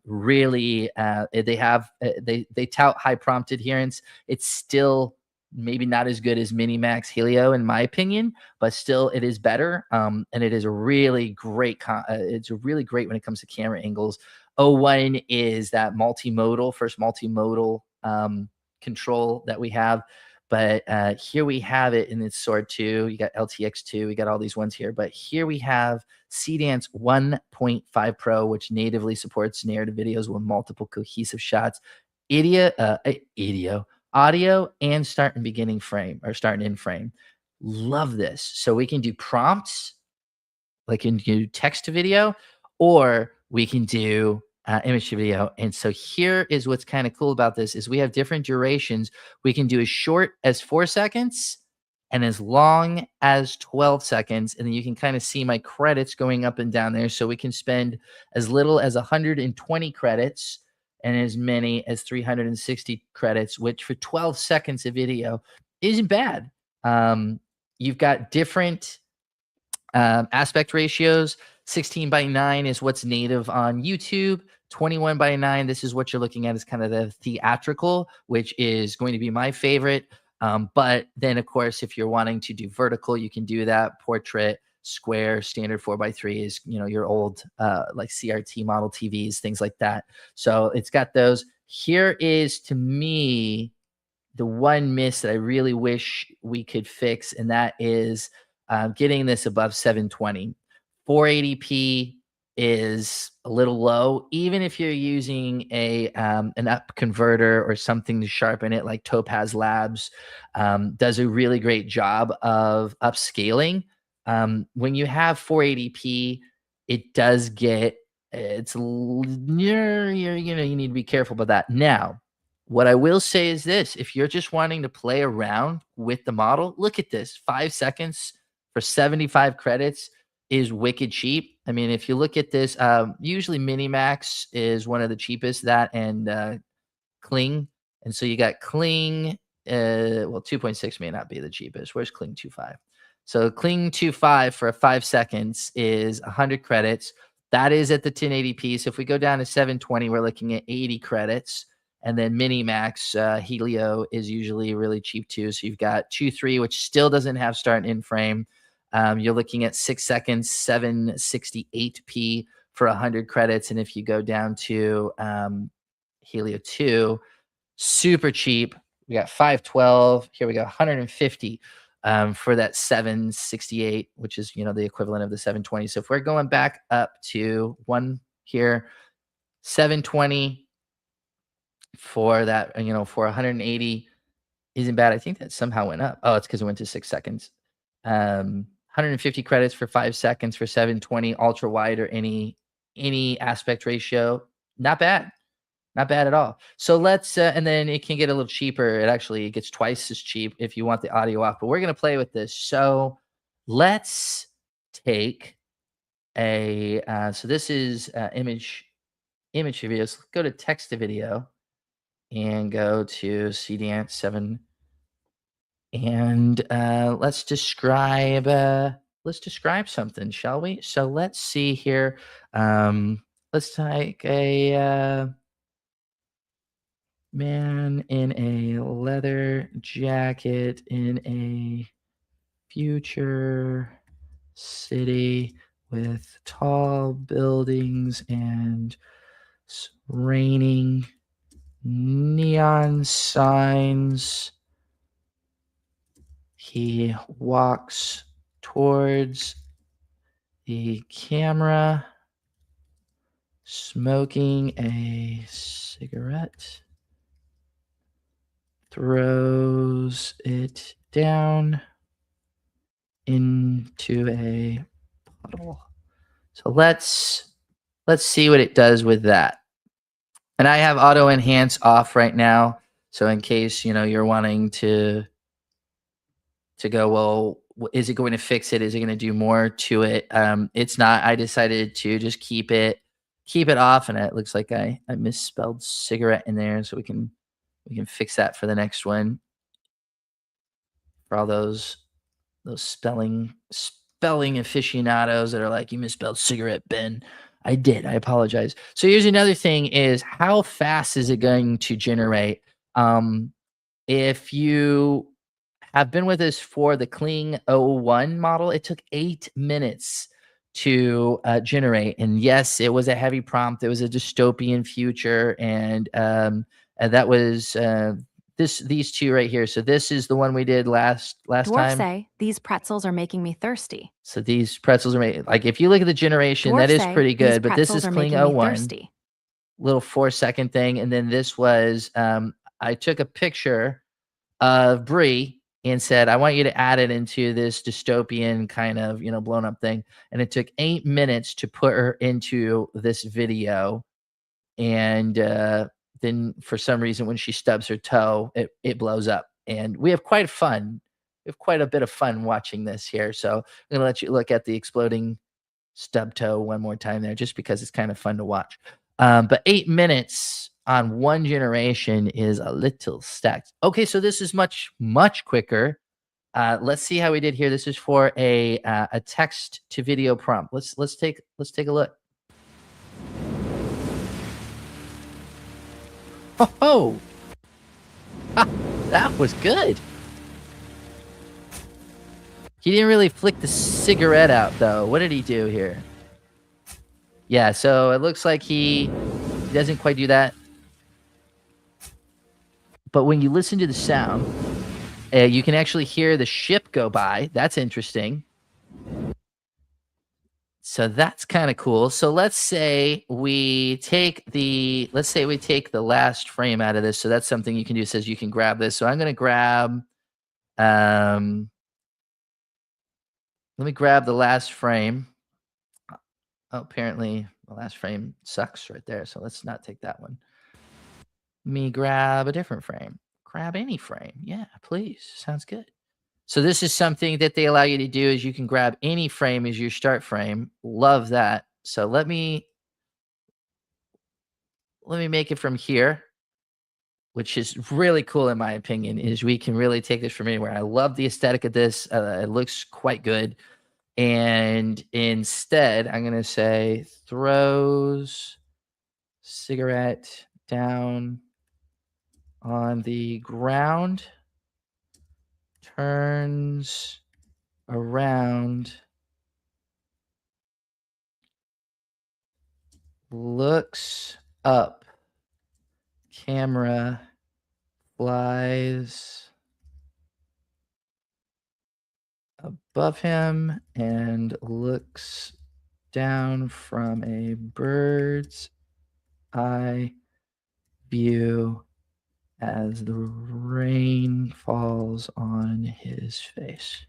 Really, they tout high prompt adherence. It's still maybe not as good as Minimax Helio in my opinion, but still it is better. And it is a really great. It's really great when it comes to camera angles. O1 is that first multimodal control that we have. But here we have it in its Sword 2. You got LTX2. We got all these ones here. But here we have Seedance 1.5 Pro, which natively supports narrative videos with multiple cohesive shots, audio, and start and beginning frame or start and end frame. Love this. So we can do prompts, like we can do text to video, or we can do image to video. And so here is what's kind of cool about this is we have different durations. We can do as short as 4 seconds and as long as 12 seconds. And then you can kind of see my credits going up and down there. So we can spend as little as 120 credits and as many as 360 credits, which for 12 seconds of video isn't bad. You've got different aspect ratios. 16:9 is what's native on YouTube. 21:9, this is what you're looking at, is kind of the theatrical, which is going to be my favorite. But then, of course, if you're wanting to do vertical, you can do that. Portrait, square, standard 4:3 is, your old like CRT model TVs, things like that. So it's got those. Here is, to me, the one miss that I really wish we could fix, and that is getting this above 720. 480p is a little low, even if you're using an up converter or something to sharpen it, like Topaz Labs does a really great job of upscaling. When you have 480p, it does get you need to be careful about that. Now, what I will say is this: if you're just wanting to play around with the model, look at this. 5 seconds for 75 credits is wicked cheap. I mean, if you look at this, usually Minimax is one of the cheapest, that and Kling. And so you got Kling, 2.6 may not be the cheapest. Where's Kling 2.5? So Kling 2.5 for 5 seconds is 100 credits. That is at the 1080p. So if we go down to 720, we're looking at 80 credits. And then Minimax Helio is usually really cheap too. So you've got 2.3, which still doesn't have start and end frame. You're looking at 6 seconds, 768p for 100 credits. And if you go down to Helio 2, super cheap. We got 512. Here we go, 150 for that 768, which is, the equivalent of the 720. So if we're going back up to one here, 720 for that, for 180 isn't bad. I think that somehow went up. Oh, it's because it went to 6 seconds. 150 credits for 5 seconds for 720 ultra wide or any aspect ratio. Not bad. Not bad at all. So let's, and then it can get a little cheaper. It gets twice as cheap if you want the audio off, but we're going to play with this. So let's take so this is image to video. So let's go to text to video and go to Seedance 1.5. And let's describe something, shall we? So let's see here. Let's take a man in a leather jacket in a future city with tall buildings and raining neon signs. He walks towards the camera, smoking a cigarette, throws it down into a puddle. So let's see what it does with that. And I have auto enhance off right now. So in case, you're wanting to go, well, is it going to fix it? Is it going to do more to it? It's not. I decided to just keep it off. And it looks like I misspelled cigarette in there. So we can fix that for the next one. For all those spelling aficionados that are like, you misspelled cigarette, Ben. I did. I apologize. So here's another thing: is how fast is it going to generate? If you have been with us for the Kling 01 model, it took 8 minutes to generate. And yes, it was a heavy prompt. It was a dystopian future, and that was these two right here. So this is the one we did last Dwarfs time. say these pretzels are making me thirsty. So these pretzels are made, like, if you look at the generation, Dwarfs that is say pretty these good. But this is pretzels are Kling making me 01, thirsty. little 4-second thing. And then this was I took a picture of Brie and said, I want you to add it into this dystopian kind of, blown up thing. And it took 8 minutes to put her into this video. And then for some reason, when she stubs her toe, it blows up. And we have quite fun. We have quite a bit of fun watching this here. So I'm going to let you look at the exploding stub toe one more time there, just because it's kind of fun to watch. But 8 minutes on one generation is a little stacked. Okay, so this is much, much quicker. Let's see how we did here. This is for a text to video prompt. Let's take a look. Oh, that was good. He didn't really flick the cigarette out, though. What did he do here? Yeah, so it looks like he doesn't quite do that. But when you listen to the sound, you can actually hear the ship go by. That's interesting. So that's kind of cool. So let's say we take the last frame out of this. So that's something you can do. It says you can grab this. So I'm going to grab, let me grab the last frame. Oh, apparently the last frame sucks right there. So let's not take that one. Let me grab a different frame. Grab any frame. Yeah, please. Sounds good. So this is something that they allow you to do, is you can grab any frame as your start frame. Love that. So let me make it from here, which is really cool in my opinion, is we can really take this from anywhere. I love the aesthetic of this. It looks quite good. And instead, I'm going to say throws cigarette down on the ground, turns around, looks up, camera flies above him and looks down from a bird's eye view as the rain falls on his face.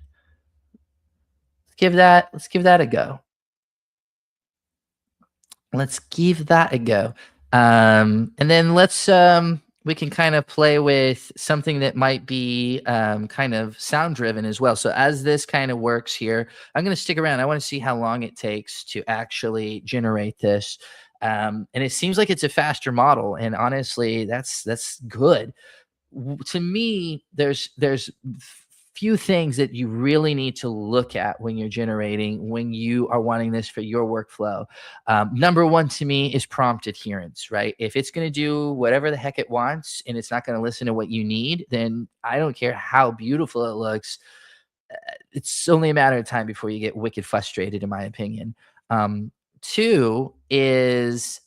Let's give that a go. Let's give that a go. And then we can kind of play with something that might be kind of sound driven as well. So as this kind of works here, I'm going to stick around. I want to see how long it takes to actually generate this. And it seems like it's a faster model. And honestly, that's good. To me, there's few things that you really need to look at when you're generating, when you are wanting this for your workflow. Number one to me is prompt adherence, right? If it's going to do whatever the heck it wants and it's not going to listen to what you need, then I don't care how beautiful it looks. It's only a matter of time before you get wicked frustrated, in my opinion. Two is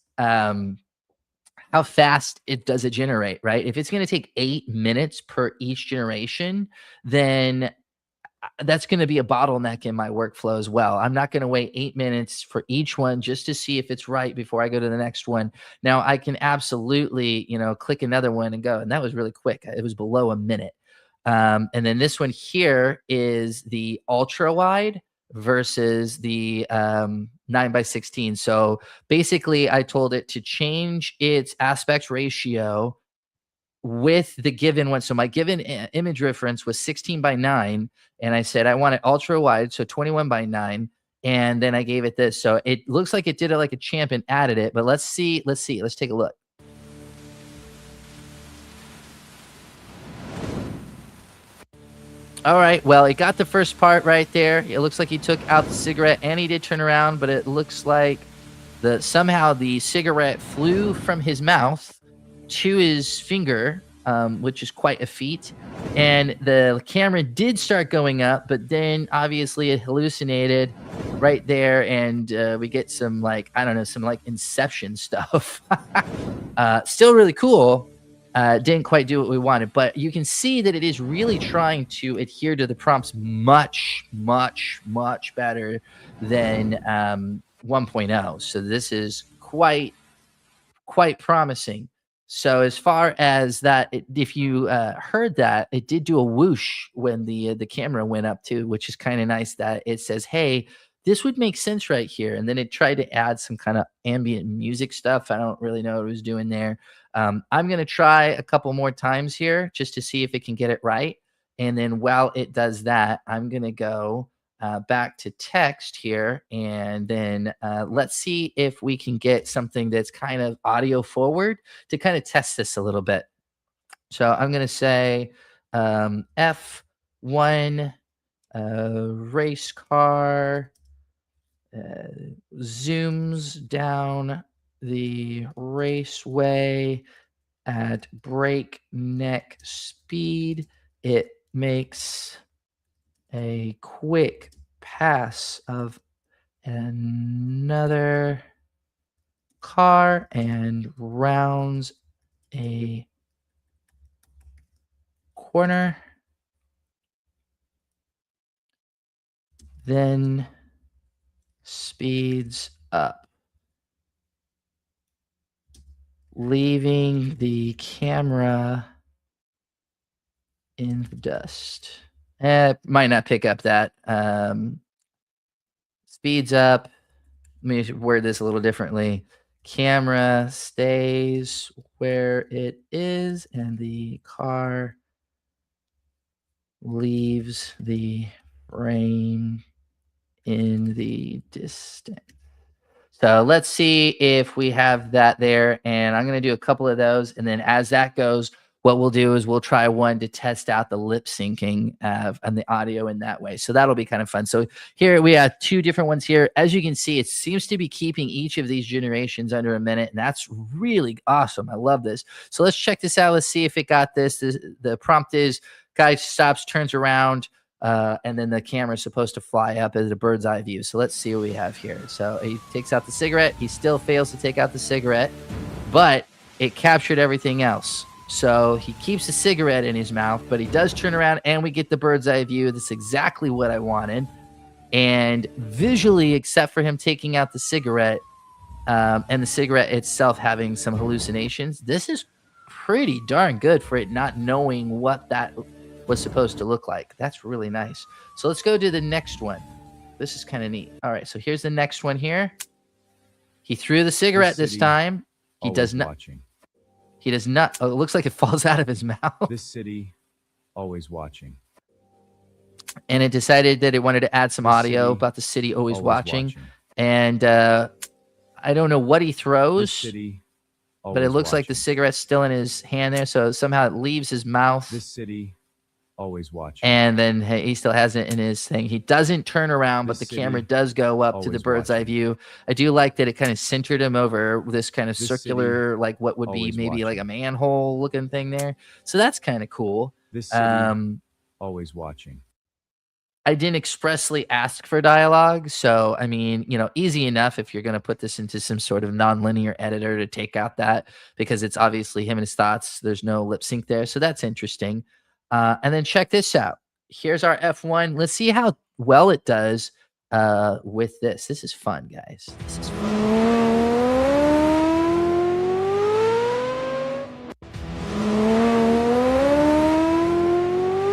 how fast does it generate, right? If it's going to take 8 minutes per each generation, then that's going to be a bottleneck in my workflow as well. I'm not going to wait 8 minutes for each one just to see if it's right before I go to the next one. Now I can absolutely, click another one and go. And that was really quick. It was below a minute. And then this one here is the ultra wide versus the 9:16. So basically I told it to change its aspect ratio with the given one. So my given image reference was 16:9, and I said I want it ultra wide, so 21:9, and then I gave it this. So it looks like it did it like a champ and added it. But let's see. Let's take a look. All right. Well, it got the first part right there. It looks like he took out the cigarette and he did turn around, but it looks like somehow the cigarette flew from his mouth to his finger, which is quite a feat. And the camera did start going up, but then obviously it hallucinated right there. And we get some some Inception stuff. Still really cool. Didn't quite do what we wanted, but you can see that it is really trying to adhere to the prompts much, much, much better than 1.0. So this is quite promising. So as far as that, if you heard that, it did do a whoosh when the camera went up too, which is kind of nice that it says, hey, this would make sense right here. And then it tried to add some kind of ambient music stuff. I don't really know what it was doing there. I'm going to try a couple more times here just to see if it can get it right. And then while it does that, I'm going to go back to text here. And then let's see if we can get something that's kind of audio forward to kind of test this a little bit. So I'm going to say F1 race car zooms down the raceway at breakneck speed. It makes a quick pass of another car and rounds a corner. Then speeds up, leaving the camera in the dust. Might not pick up that. Speeds up. Let me word this a little differently. Camera stays where it is, and the car leaves the frame in the distance. So let's see if we have that there. And I'm going to do a couple of those. And then as that goes, what we'll do is we'll try one to test out the lip syncing and the audio in that way. So that'll be kind of fun. So here we have two different ones here. As you can see, it seems to be keeping each of these generations under a minute. And that's really awesome. I love this. So let's check this out. Let's see if it got this. The prompt is guy stops, turns around, and then the camera's supposed to fly up as a bird's eye view. So let's see what we have here. So he takes out the cigarette. He still fails to take out the cigarette, but it captured everything else. So he keeps the cigarette in his mouth, but he does turn around and we get the bird's eye view. That's exactly what I wanted. And visually, except for him taking out the cigarette and the cigarette itself having some hallucinations, this is pretty darn good for it not knowing what that was supposed to look like. That's really nice. So let's go to the next one. This is kind of neat. All right, so here's the next one here. He threw the cigarette this time. He does not. Watching. He does not. Oh, it looks like it falls out of his mouth. This city, always watching. And it decided that it wanted to add some This audio city, about the city always, always watching. And I don't know what he This throws, city, but it always looks like the watching. cigarette's still in his hand there. So somehow it leaves his mouth. This city, always watching. And then he still has it in his thing. He doesn't turn around, but the This camera city, does go up to the always bird's eye watching. view. I do like that it kind of centered him over this kind of This circular, like what would be always maybe like a watching. manhole looking thing there. So that's kind of cool. This city, Um, always watching. I didn't expressly ask for dialogue. So, I mean, easy enough if you're going to put this into some sort of nonlinear editor to take out that, because it's obviously him and his thoughts. There's no lip sync there. So that's interesting. And then check this out. Here's our F1. Let's see how well it does with this. This is fun, guys. This is fun.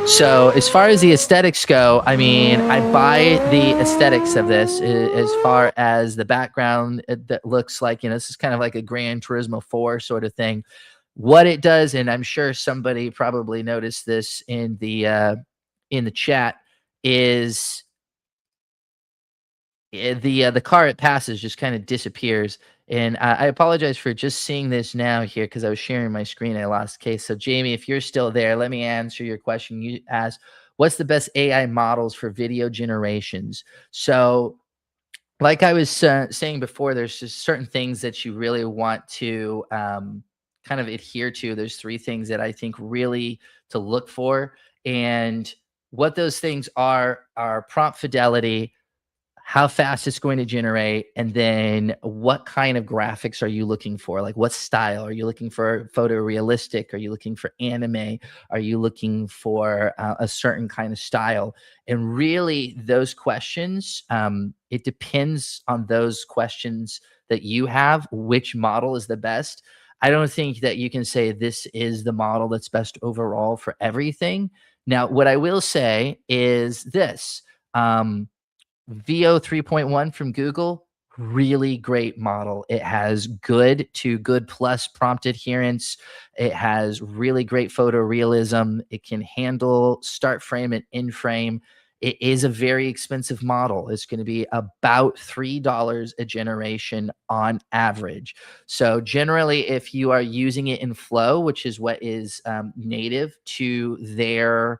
So as far as the aesthetics go, I mean, I buy the aesthetics of this as far as the background that looks like, this is kind of like a Gran Turismo 4 sort of thing. What it does, and I'm sure somebody probably noticed this in the chat, is the car it passes just kind of disappears. And I apologize for just seeing this now here because I was sharing my screen. I lost case. So Jamie, if you're still there, let me answer your question. You asked, what's the best AI models for video generations? So like I was saying before, there's just certain things that you really want to kind of adhere to. There's 3 things that I think really to look for. And what those things are prompt fidelity, how fast it's going to generate, and then what kind of graphics are you looking for? Like what style? Are you looking for photorealistic? Are you looking for anime? Are you looking for a certain kind of style? And really those questions, it depends on those questions that you have, which model is the best. I don't think that you can say this is the model that's best overall for everything. Now, what I will say is this, VO 3.1 from Google, really great model. It has good to good plus prompt adherence. It has really great photorealism. It can handle start frame and end frame. It is a very expensive model. It's going to be about $3 a generation on average. So generally, if you are using it in Flow, which is what is native to their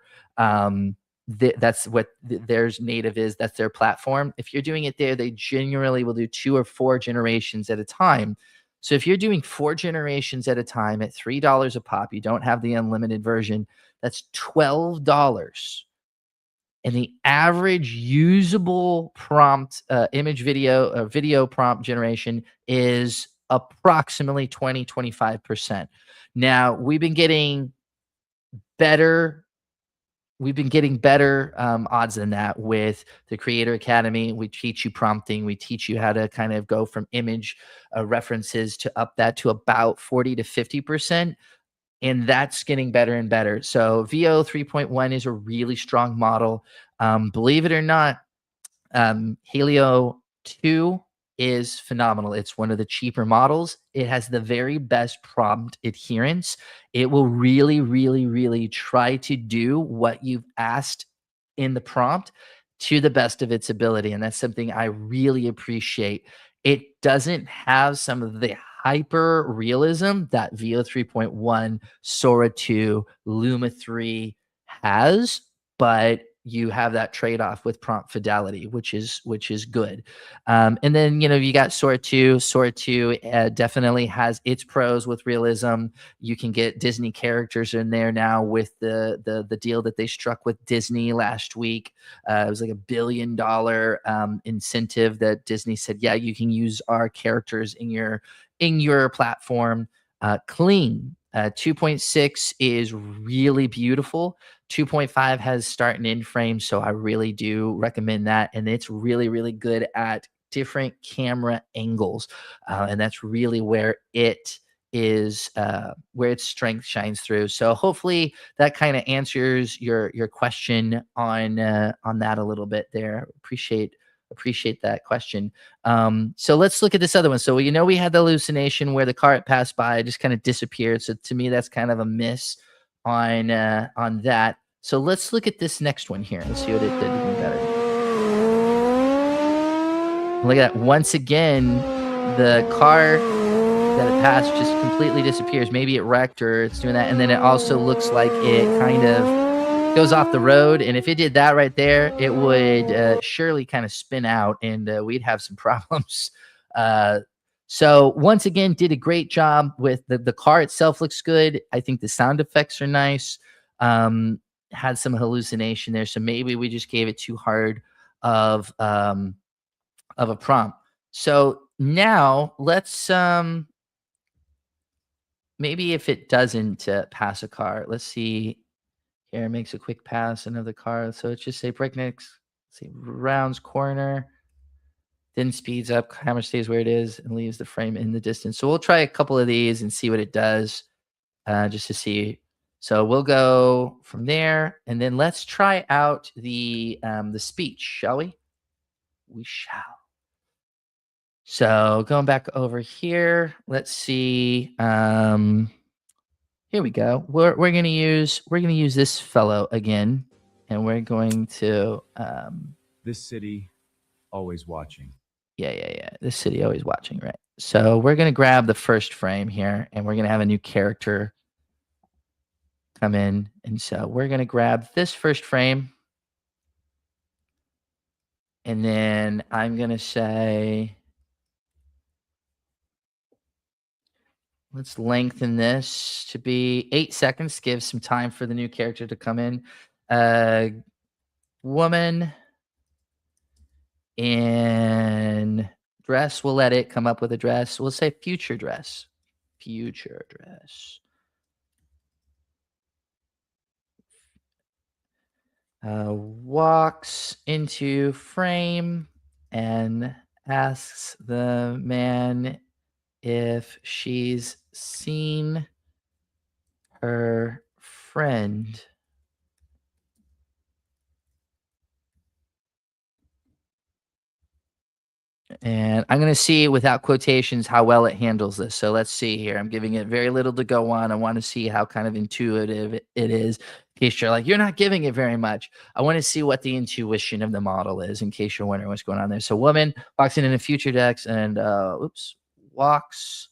that's what theirs native is. That's their platform. If you're doing it there, they generally will do 2 or 4 generations at a time. So if you're doing 4 generations at a time at $3 a pop, you don't have the unlimited version, that's $12. And the average usable prompt image video prompt generation is approximately 20-25%. Now we've been getting better odds than that with the Creator Academy. We teach you prompting. We teach you how to kind of go from image references to up that to about 40 to 50%. And that's getting better and better. So VO 3.1 is a really strong model. Believe it or not, Helio 2 is phenomenal. It's one of the cheaper models. It has the very best prompt adherence. It will really, really, really try to do what you've asked in the prompt to the best of its ability. And that's something I really appreciate. It doesn't have some of the hyper realism that VO 3.1, Sora 2, Luma 3 has, but you have that trade-off with prompt fidelity, which is good. And then, you know, you got Sora 2. Sora 2 definitely has its pros with realism. You can get Disney characters in there now with the deal that they struck with Disney last week. It was like $1 billion incentive that Disney said, yeah, you can use our characters in your platform. Clean. 2.6 is really beautiful. 2.5 has start and end frame, so I really do recommend that. And it's really, really good at different camera angles. And that's really where it is, where its strength shines through. So hopefully that kind of answers your question on that a little bit there. Appreciate that question. So let's look at this other one. So, you know, we had the hallucination where the cart passed by, just kind of disappeared. So to me, that's kind of a miss on that. So let's look at this next one here and see what it did even better. Look at that. Once again, the car that it passed just completely disappears. Maybe it wrecked or it's doing that. And then it also looks like it kind of goes off the road. And if it did that right there, it would surely kind of spin out and we'd have some problems. So once again, did a great job with the car itself. Looks good. I think the sound effects are nice. Had some hallucination there. So maybe we just gave it too hard of a prompt. So now let's maybe if it doesn't pass a car, let's see. Here, makes a quick pass, another car. So it's just say breaknecks, see rounds corner, then speeds up, camera stays where it is and leaves the frame in the distance. So we'll try a couple of these and see what it does, just to see. So we'll go from there, and then let's try out the speech, shall we? We shall. So going back over here, let's see. Here we go. We're gonna use this fellow again, and we're going to This city, always watching. yeah. This city always watching, right? So we're gonna grab the first frame here, and we're gonna have a new character come in, and so we're gonna grab this first frame, and then I'm gonna say, let's lengthen this to be 8 seconds. Give some time for the new character to come in. Woman in dress. We'll let it come up with a dress. We'll say future dress. Future dress. Walks into frame and asks the man if she's seen her friend. And I'm going to see without quotations how well it handles this. So let's see here. I'm giving it very little to go on. I want to see how kind of intuitive it is. In case you're like, you're not giving it very much. I want to see what the intuition of the model is in case you're wondering what's going on there. So woman walks in a future dex and walks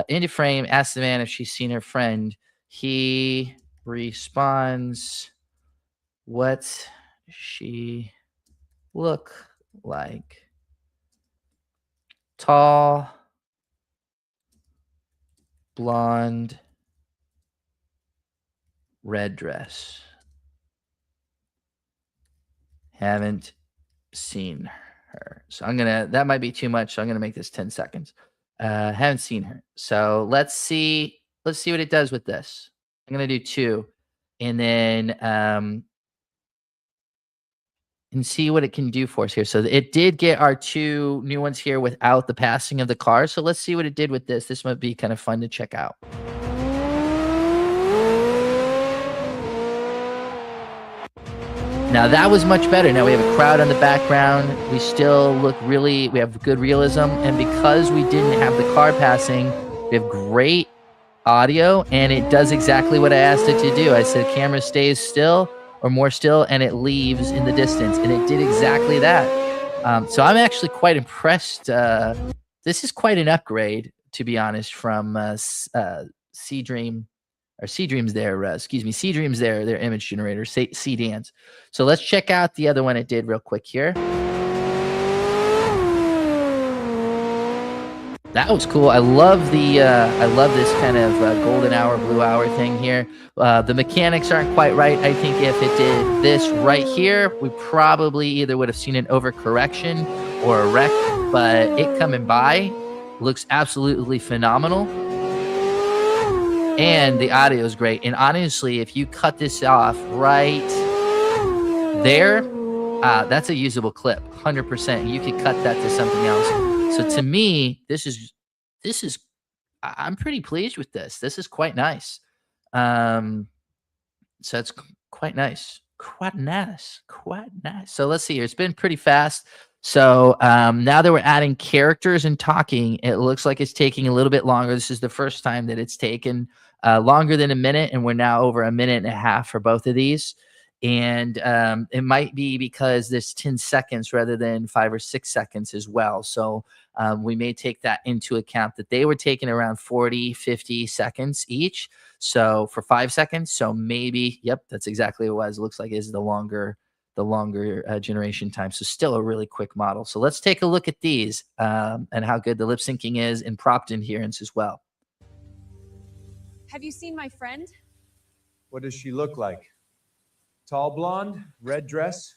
into frame, asks the man if she's seen her friend. He responds, "What she look like?" Tall, blonde, red dress. Haven't seen her. So that might be too much. So I'm gonna make this 10 seconds. Haven't seen her. So let's see what it does with this. I'm gonna do 2, and then and see what it can do for us here. So it did get our 2 new ones here without the passing of the car. So let's see what it did with this. This might be kind of fun to check out. Now that was much better. Now we have a crowd on the background. We still look we have good realism. And because we didn't have the car passing, we have great audio, and it does exactly what I asked it to do. I said camera stays still or more still, and it leaves in the distance, and it did exactly that. So I'm actually quite impressed. This is quite an upgrade, to be honest, from Seedream or Seedream's Seedream's their image generator, Seedance. So let's check out the other one it did real quick here. That was cool. I love this kind of golden hour, blue hour thing here. The mechanics aren't quite right. I think if it did this right here, we probably either would have seen an overcorrection or a wreck, but it coming by looks absolutely phenomenal. And the audio is great. And honestly, if you cut this off right there, that's a usable clip, 100%. You could cut that to something else. So to me, this is I'm pretty pleased with this. This is quite nice. So it's quite nice. So let's see here. It's been pretty fast. So now that we're adding characters and talking, it looks like it's taking a little bit longer. This is the first time that it's taken longer than a minute, and we're now over a minute and a half for both of these. And it might be because there's 10 seconds rather than 5 or 6 seconds as well. So we may take that into account, that they were taking around 40, 50 seconds each. So for 5 seconds. So maybe, yep, that's exactly what it was. It looks like it's the longer generation time. So still a really quick model. So let's take a look at these and how good the lip syncing is and prompt adherence as well. Have you seen my friend? What does she look like? Tall blonde, red dress?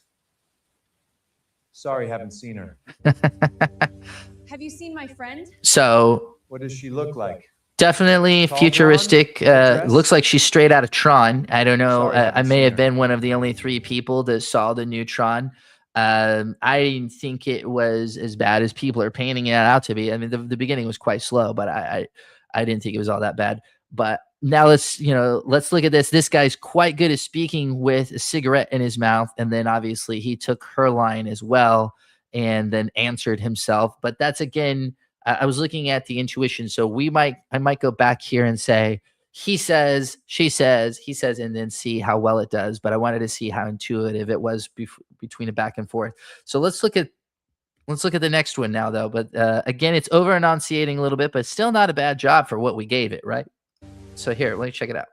Sorry, haven't seen her. Have you seen my friend? So what does she look like? Definitely Tall futuristic. blonde, Looks like she's straight out of Tron. I don't know. Sorry, I may have been one of the only 3 people that saw the new Tron. I didn't think it was as bad as people are painting it out to be. I mean, the beginning was quite slow, but I didn't think it was all that bad. But now let's look at this. This guy's quite good at speaking with a cigarette in his mouth. And then obviously he took her line as well and then answered himself. But that's, again, I was looking at the intuition. So I might go back here and say, he says, she says, he says, and then see how well it does. But I wanted to see how intuitive it was between a back and forth. So let's look at the next one now, though. But again, it's over enunciating a little bit, but still not a bad job for what we gave it, right? So here, let me check it out.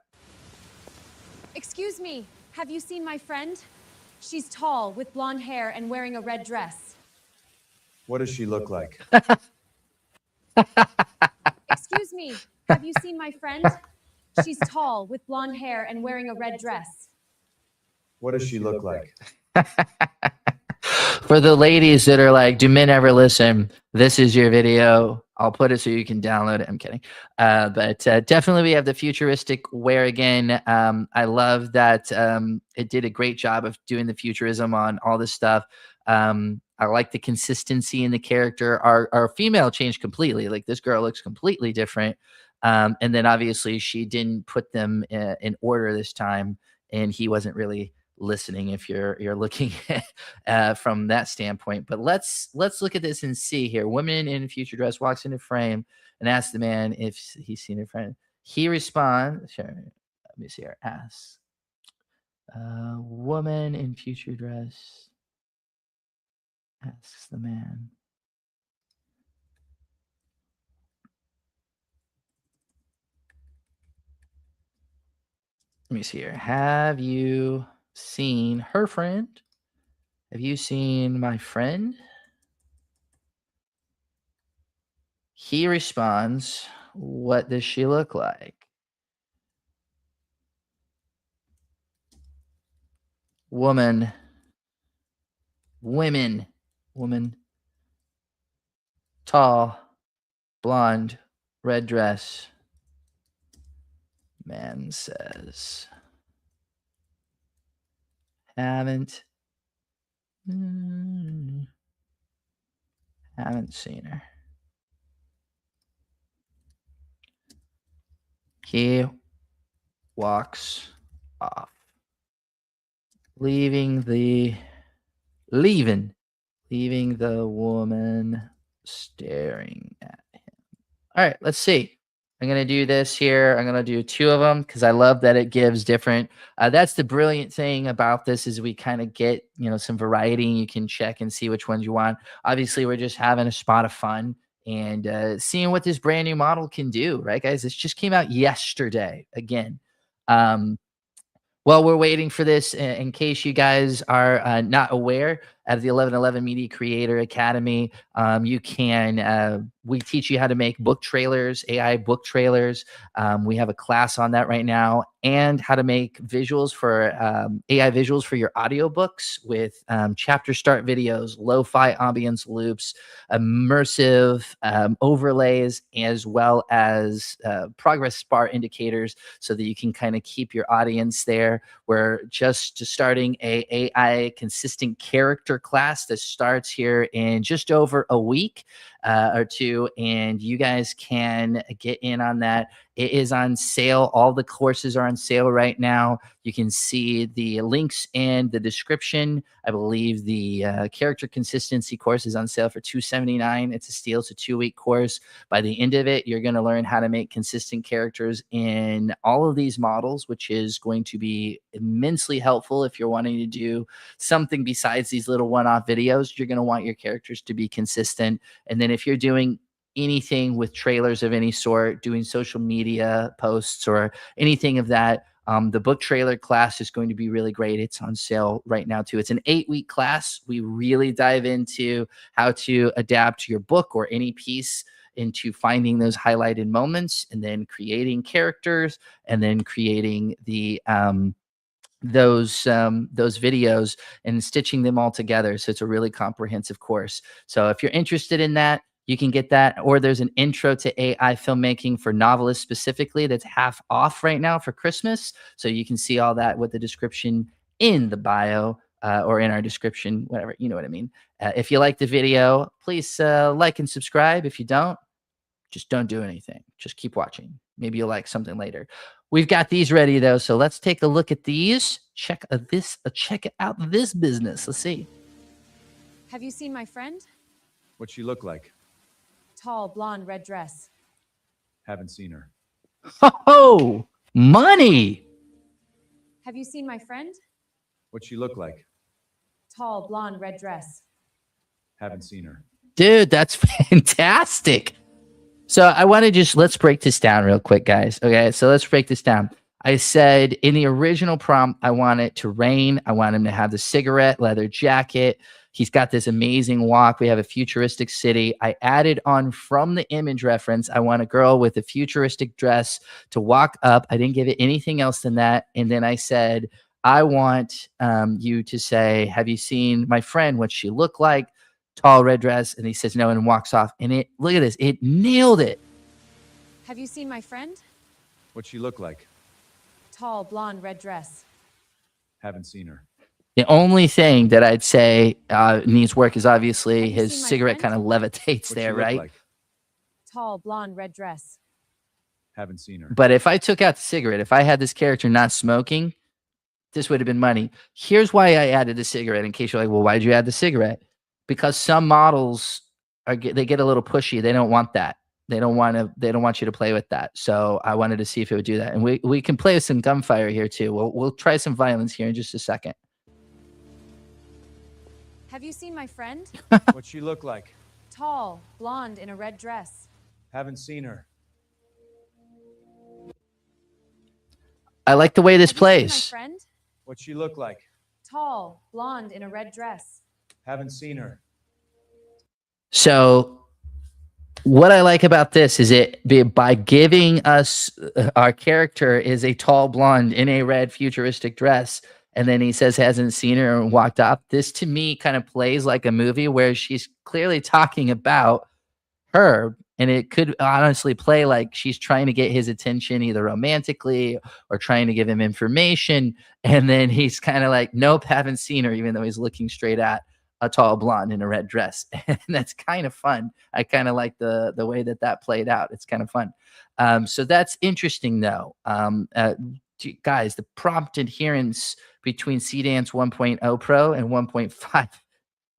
Excuse me, have you seen my friend? She's tall, with blonde hair and wearing a red dress. What does she look like? Excuse me, have you seen my friend? She's tall, with blonde hair and wearing a red dress. What does she look like? For the ladies that are like, do men ever listen? This is your video. I'll put it so you can download it. I'm kidding. But definitely we have the futuristic wear again. I love that it did a great job of doing the futurism on all this stuff. I like the consistency in the character. Our female changed completely. Like, this girl looks completely different. And then obviously she didn't put them in order this time, and he wasn't really listening if you're looking from that standpoint. But let's look at this and see here. Woman in future dress walks into frame and asks the man if he's seen her friend. He responds, sure, let me see her. Asks, woman in future dress asks the man. Let me see here. Have you seen her friend? Have you seen my friend? He responds, what does she look like? Woman, tall, blonde, red dress. Man says, haven't seen her. He walks off, leaving the woman staring at him. All right, let's see. I'm going to do this here. I'm going to do 2 of them because I love that it gives different. That's the brilliant thing about this, is we kind of get, some variety, and you can check and see which ones you want. Obviously, we're just having a spot of fun and seeing what this brand new model can do, right, guys? This just came out yesterday. Again, While we're waiting for this, in case you guys are not aware, at the 1111 Media Creator Academy, we teach you how to make book trailers, AI book trailers. We have a class on that right now, and how to make visuals for AI visuals for your audiobooks with chapter start videos, lo-fi ambience loops, immersive overlays, as well as progress bar indicators, so that you can kind of keep your audience there. We're just starting a AI consistent character class that starts here in just over a week or two, and you guys can get in on that. It is on sale. All the courses are on sale right now. You can see the links in the description. I believe the character consistency course is on sale for $279. It's a steal. It's a 2-week course. By the end of it, you're going to learn how to make consistent characters in all of these models, which is going to be immensely helpful if you're wanting to do something besides these little one-off videos. You're going to want your characters to be consistent. And then if you're doing anything with trailers of any sort, doing social media posts or anything of that, the book trailer class is going to be really great. It's on sale right now too. It's an 8-week class. We really dive into how to adapt your book or any piece into finding those highlighted moments, and then creating characters, and then creating the those videos and stitching them all together. So it's a really comprehensive course. So if you're interested in that, you can get that. Or there's an intro to AI filmmaking for novelists specifically that's half off right now for Christmas. So you can see all that with the description in the bio or in our description, whatever, you know what I mean. If you like the video, please like and subscribe. If you don't, just don't do anything. Just keep watching. Maybe you'll like something later. We've got these ready though, so let's take a look at these. Check out this business. Let's see. Have you seen my friend? What's she look like? Tall, blonde, red dress. Haven't seen her. Oh, money. Have you seen my friend? What's she look like? Tall, blonde, red dress. Haven't seen her. Dude, that's fantastic. So I want to let's break this down real quick, guys. Okay, so let's break this down. I said in the original prompt, I want it to rain. I want him to have the cigarette, leather jacket. He's got this amazing walk. We have a futuristic city. I added on from the image reference, I want a girl with a futuristic dress to walk up. I didn't give it anything else than that. And then I said, I want you to say, have you seen my friend? What's she look like? Tall red dress. And he says no and walks off. And look at this. It nailed it. Have you seen my friend? What's she look like? Tall, blonde, red dress. Haven't seen her. The only thing that I'd say needs work is obviously Have you his seen my cigarette friend? kind of levitates What's there, she look right? like? Tall, blonde, red dress. Haven't seen her. But if I took out the cigarette, if I had this character not smoking, this would have been money. Here's why I added the cigarette, in case you're like, well, why'd you add the cigarette? Because some models they get a little pushy. They don't want that. They don't want you to play with that. So I wanted to see if it would do that. And we can play with some gunfire here too. We'll try some violence here in just a second. Have you seen my friend? What's she look like? Tall, blonde, in a red dress. Haven't seen her. I like the way this Have you seen plays. my friend? What's she look like? Tall, blonde, in a red dress. Haven't seen her. So what I like about this is by giving us our character is a tall blonde in a red futuristic dress, and then he says hasn't seen her and walked off. This to me kind of plays like a movie where she's clearly talking about her, and it could honestly play like she's trying to get his attention either romantically or trying to give him information, and then he's kind of like, nope, haven't seen her, even though he's looking straight at a tall blonde in a red dress. And that's kind of fun. I kind of like the way that played out. It's kind of fun. So that's interesting though. Guys, the prompt adherence between Seedance 1.0 Pro and 1.5,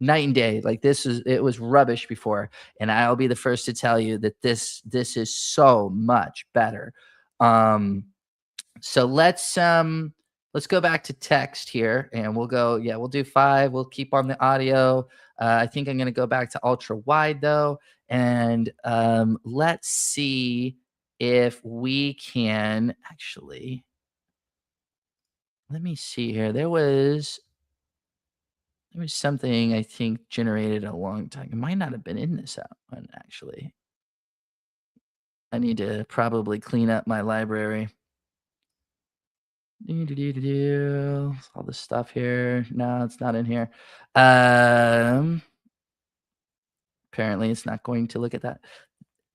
night and day. Like it was rubbish before. And I'll be the first to tell you that this is so much better. So let's go back to text here, and we'll do 5. We'll keep on the audio. I think I'm going to go back to ultra wide though. And let's see if we can actually, let me see here. There was something I think generated a long time. It might not have been in this one, actually. I need to probably clean up my library. All this stuff here. No, it's not in here. Apparently, it's not going to look at that.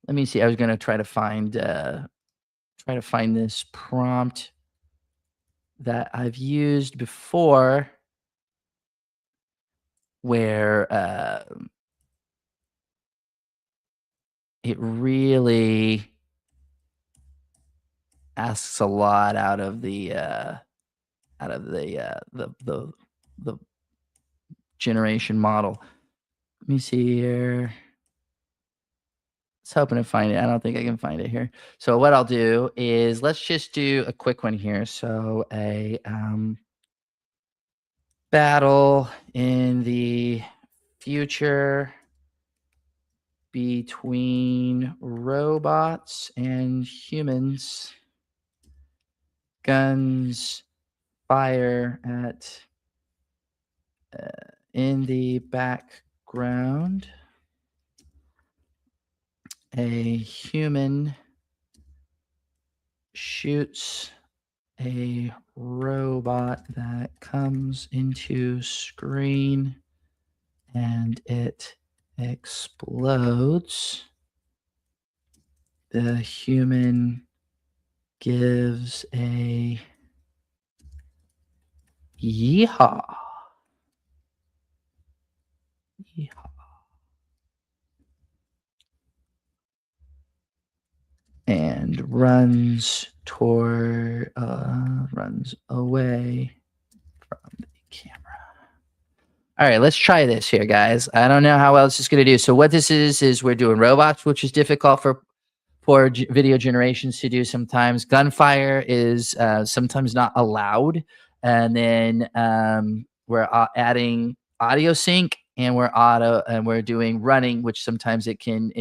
Let me see. I was going to try to find this prompt that I've used before, where it really asks a lot out of the generation model. Let me see here. Let's hoping to find it. I don't think I can find it here. So what I'll do is let's just do a quick one here. So a battle in the future between robots and humans. Guns fire at in the background. A human shoots a robot that comes into screen and it explodes. The human gives a yeehaw. Yeehaw. And runs away from the camera. All right, let's try this here, guys. I don't know how else it's going to do. So what this is we're doing robots, which is difficult for video generations to do sometimes. Gunfire is sometimes not allowed. And then we're adding audio sync, and we're doing running, which sometimes it can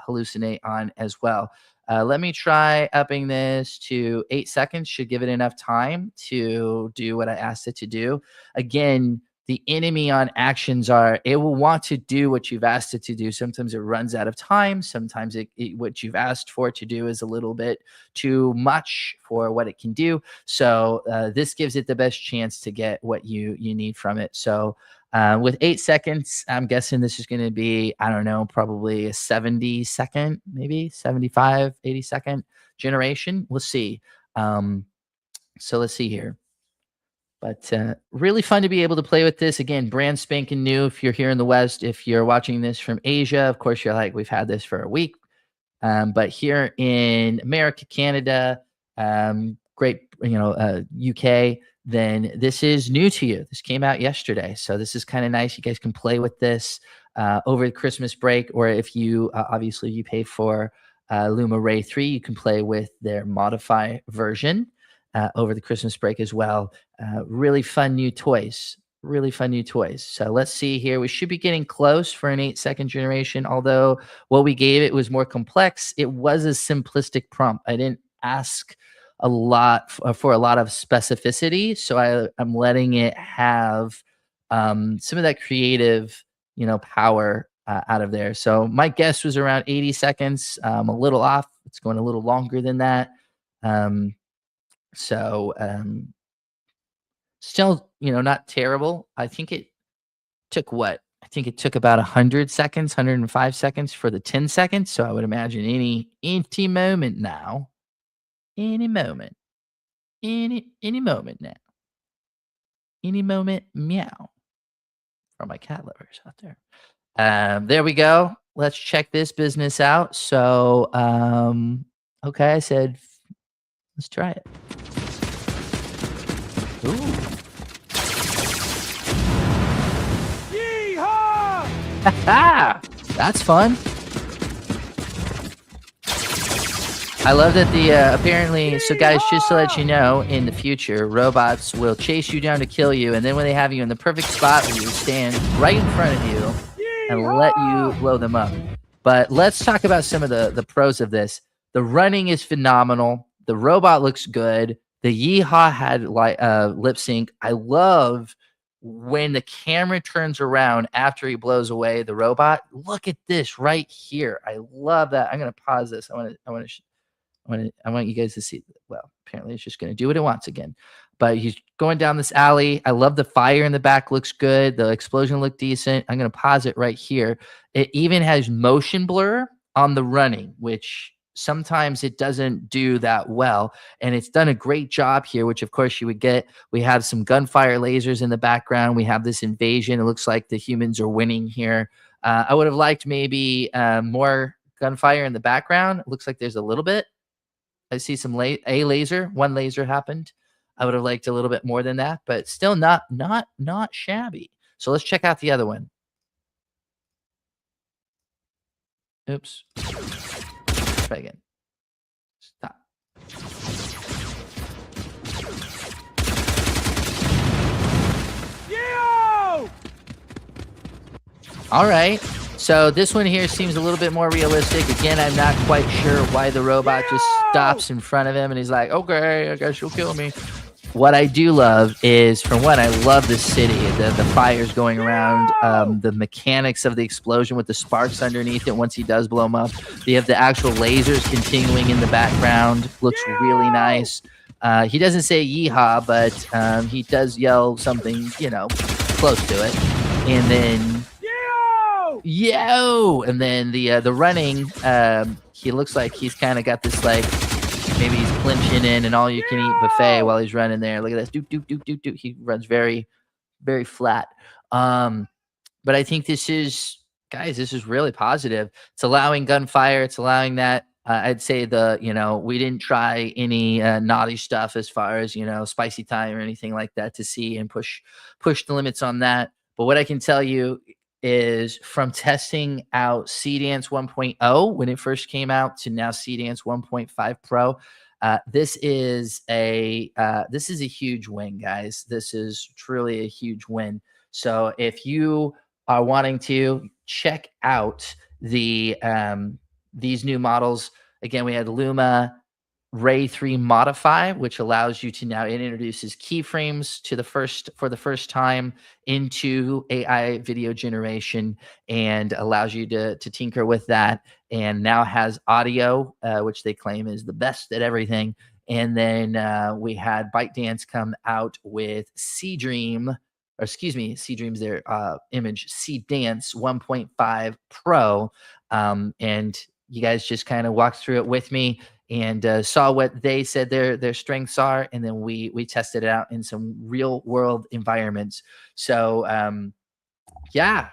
hallucinate on as well. Let me try upping this to 8 seconds. Should give it enough time to do what I asked it to do. Again, the enemy on actions it will want to do what you've asked it to do. Sometimes it runs out of time. Sometimes what you've asked for it to do is a little bit too much for what it can do. So this gives it the best chance to get what you need from it. So with 8 seconds, I'm guessing this is going to be, I don't know, probably a 70 second, maybe 75, 80 second generation. We'll see. So let's see here. But really fun to be able to play with this. Again, brand spanking new if you're here in the West. If you're watching this from Asia, of course, you're like, we've had this for a week. But here in America, Canada, great, UK, then this is new to you. This came out yesterday. So this is kind of nice. You guys can play with this over the Christmas break. Or if you, obviously, you pay for Luma Ray 3, you can play with their Modify version. Over the Christmas break as well. Really fun new toys. So let's see here. We should be getting close for an 8-second generation, although what we gave it was more complex. It was a simplistic prompt. I didn't ask a lot for a lot of specificity, so I'm letting it have some of that creative, power out of there. So my guess was around 80 seconds. I'm a little off. It's going a little longer than that. So still, not terrible. I think it took about 100 seconds, 105 seconds for the 10 seconds. So I would imagine any moment now, any moment meow for my cat lovers out there. There we go. Let's check this business out. So, okay, I said, let's try it. Ooh. Yeehaw! That's fun. I love that apparently, so guys, just to let you know, in the future, robots will chase you down to kill you, and then when they have you in the perfect spot, we will stand right in front of you and let you blow them up. But let's talk about some of the pros of this. The running is phenomenal. The robot looks good. The Yeehaw had like lip sync. I love when the camera turns around after he blows away the robot. Look at this right here. I love that. I'm gonna pause this. I want you guys to see. Well, apparently it's just going to do what it wants again. But he's going down this alley. I love the fire in the back. Looks good. The explosion looked decent. I'm going to pause it right here. It even has motion blur on the running, which sometimes it doesn't do that well. And it's done a great job here, which of course you would get. We have some gunfire lasers in the background. We have this invasion. It looks like the humans are winning here. I would have liked maybe more gunfire in the background. It looks like there's a little bit. I see some a laser. One laser happened. I would have liked a little bit more than that, but still not shabby. So let's check out the other one. Oops. Try again. Stop. All right. So this one here seems a little bit more realistic. Again, I'm not quite sure why the robot just stops in front of him and he's like, okay, I guess you'll kill me. What I do love is, for one, I love the city, the fires going around, the mechanics of the explosion with the sparks underneath it once he does blow them up. You have the actual lasers continuing in the background. Looks really nice. He doesn't say yeehaw, but he does yell something, close to it. And then yo, and then the running, he looks like he's kind of got this, like, maybe he's clinching in an all-you-can-eat buffet while he's running there. Look at this. Doot, doot, doot, doot, doot. He runs very, very flat. But I think this is really positive. It's allowing gunfire. It's allowing that. I'd say we didn't try any naughty stuff as far as, spicy time or anything like that to see and push the limits on that. But what I can tell you is, from testing out Seedance 1.0 when it first came out to now Seedance 1.5 Pro, this is a huge win, guys. This is truly a huge win. So if you are wanting to check out these new models, again, we had Luma Ray 3 Modify, which allows you to now, it introduces keyframes for the first time into AI video generation and allows you to tinker with that, and now has audio, which they claim is the best at everything. And then we had ByteDance come out with Seedream's their image, Seedance 1.5 Pro. And you guys just kind of walked through it with me and saw what they said their strengths are, and then we tested it out in some real world environments. So yeah,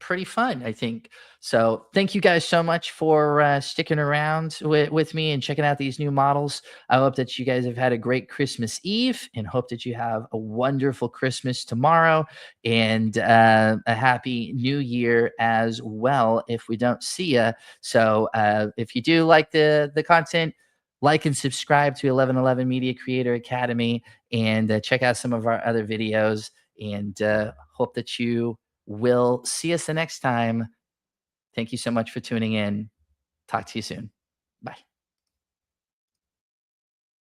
pretty fun, I think. So thank you guys so much for sticking around with me and checking out these new models. I hope that you guys have had a great Christmas Eve, and hope that you have a wonderful Christmas tomorrow, and a happy new year as well if we don't see you. So if you do like the content, like and subscribe to 1111 Media Creator Academy, and check out some of our other videos, and hope that you will see us the next time. Thank you so much for tuning in. Talk to you soon. Bye.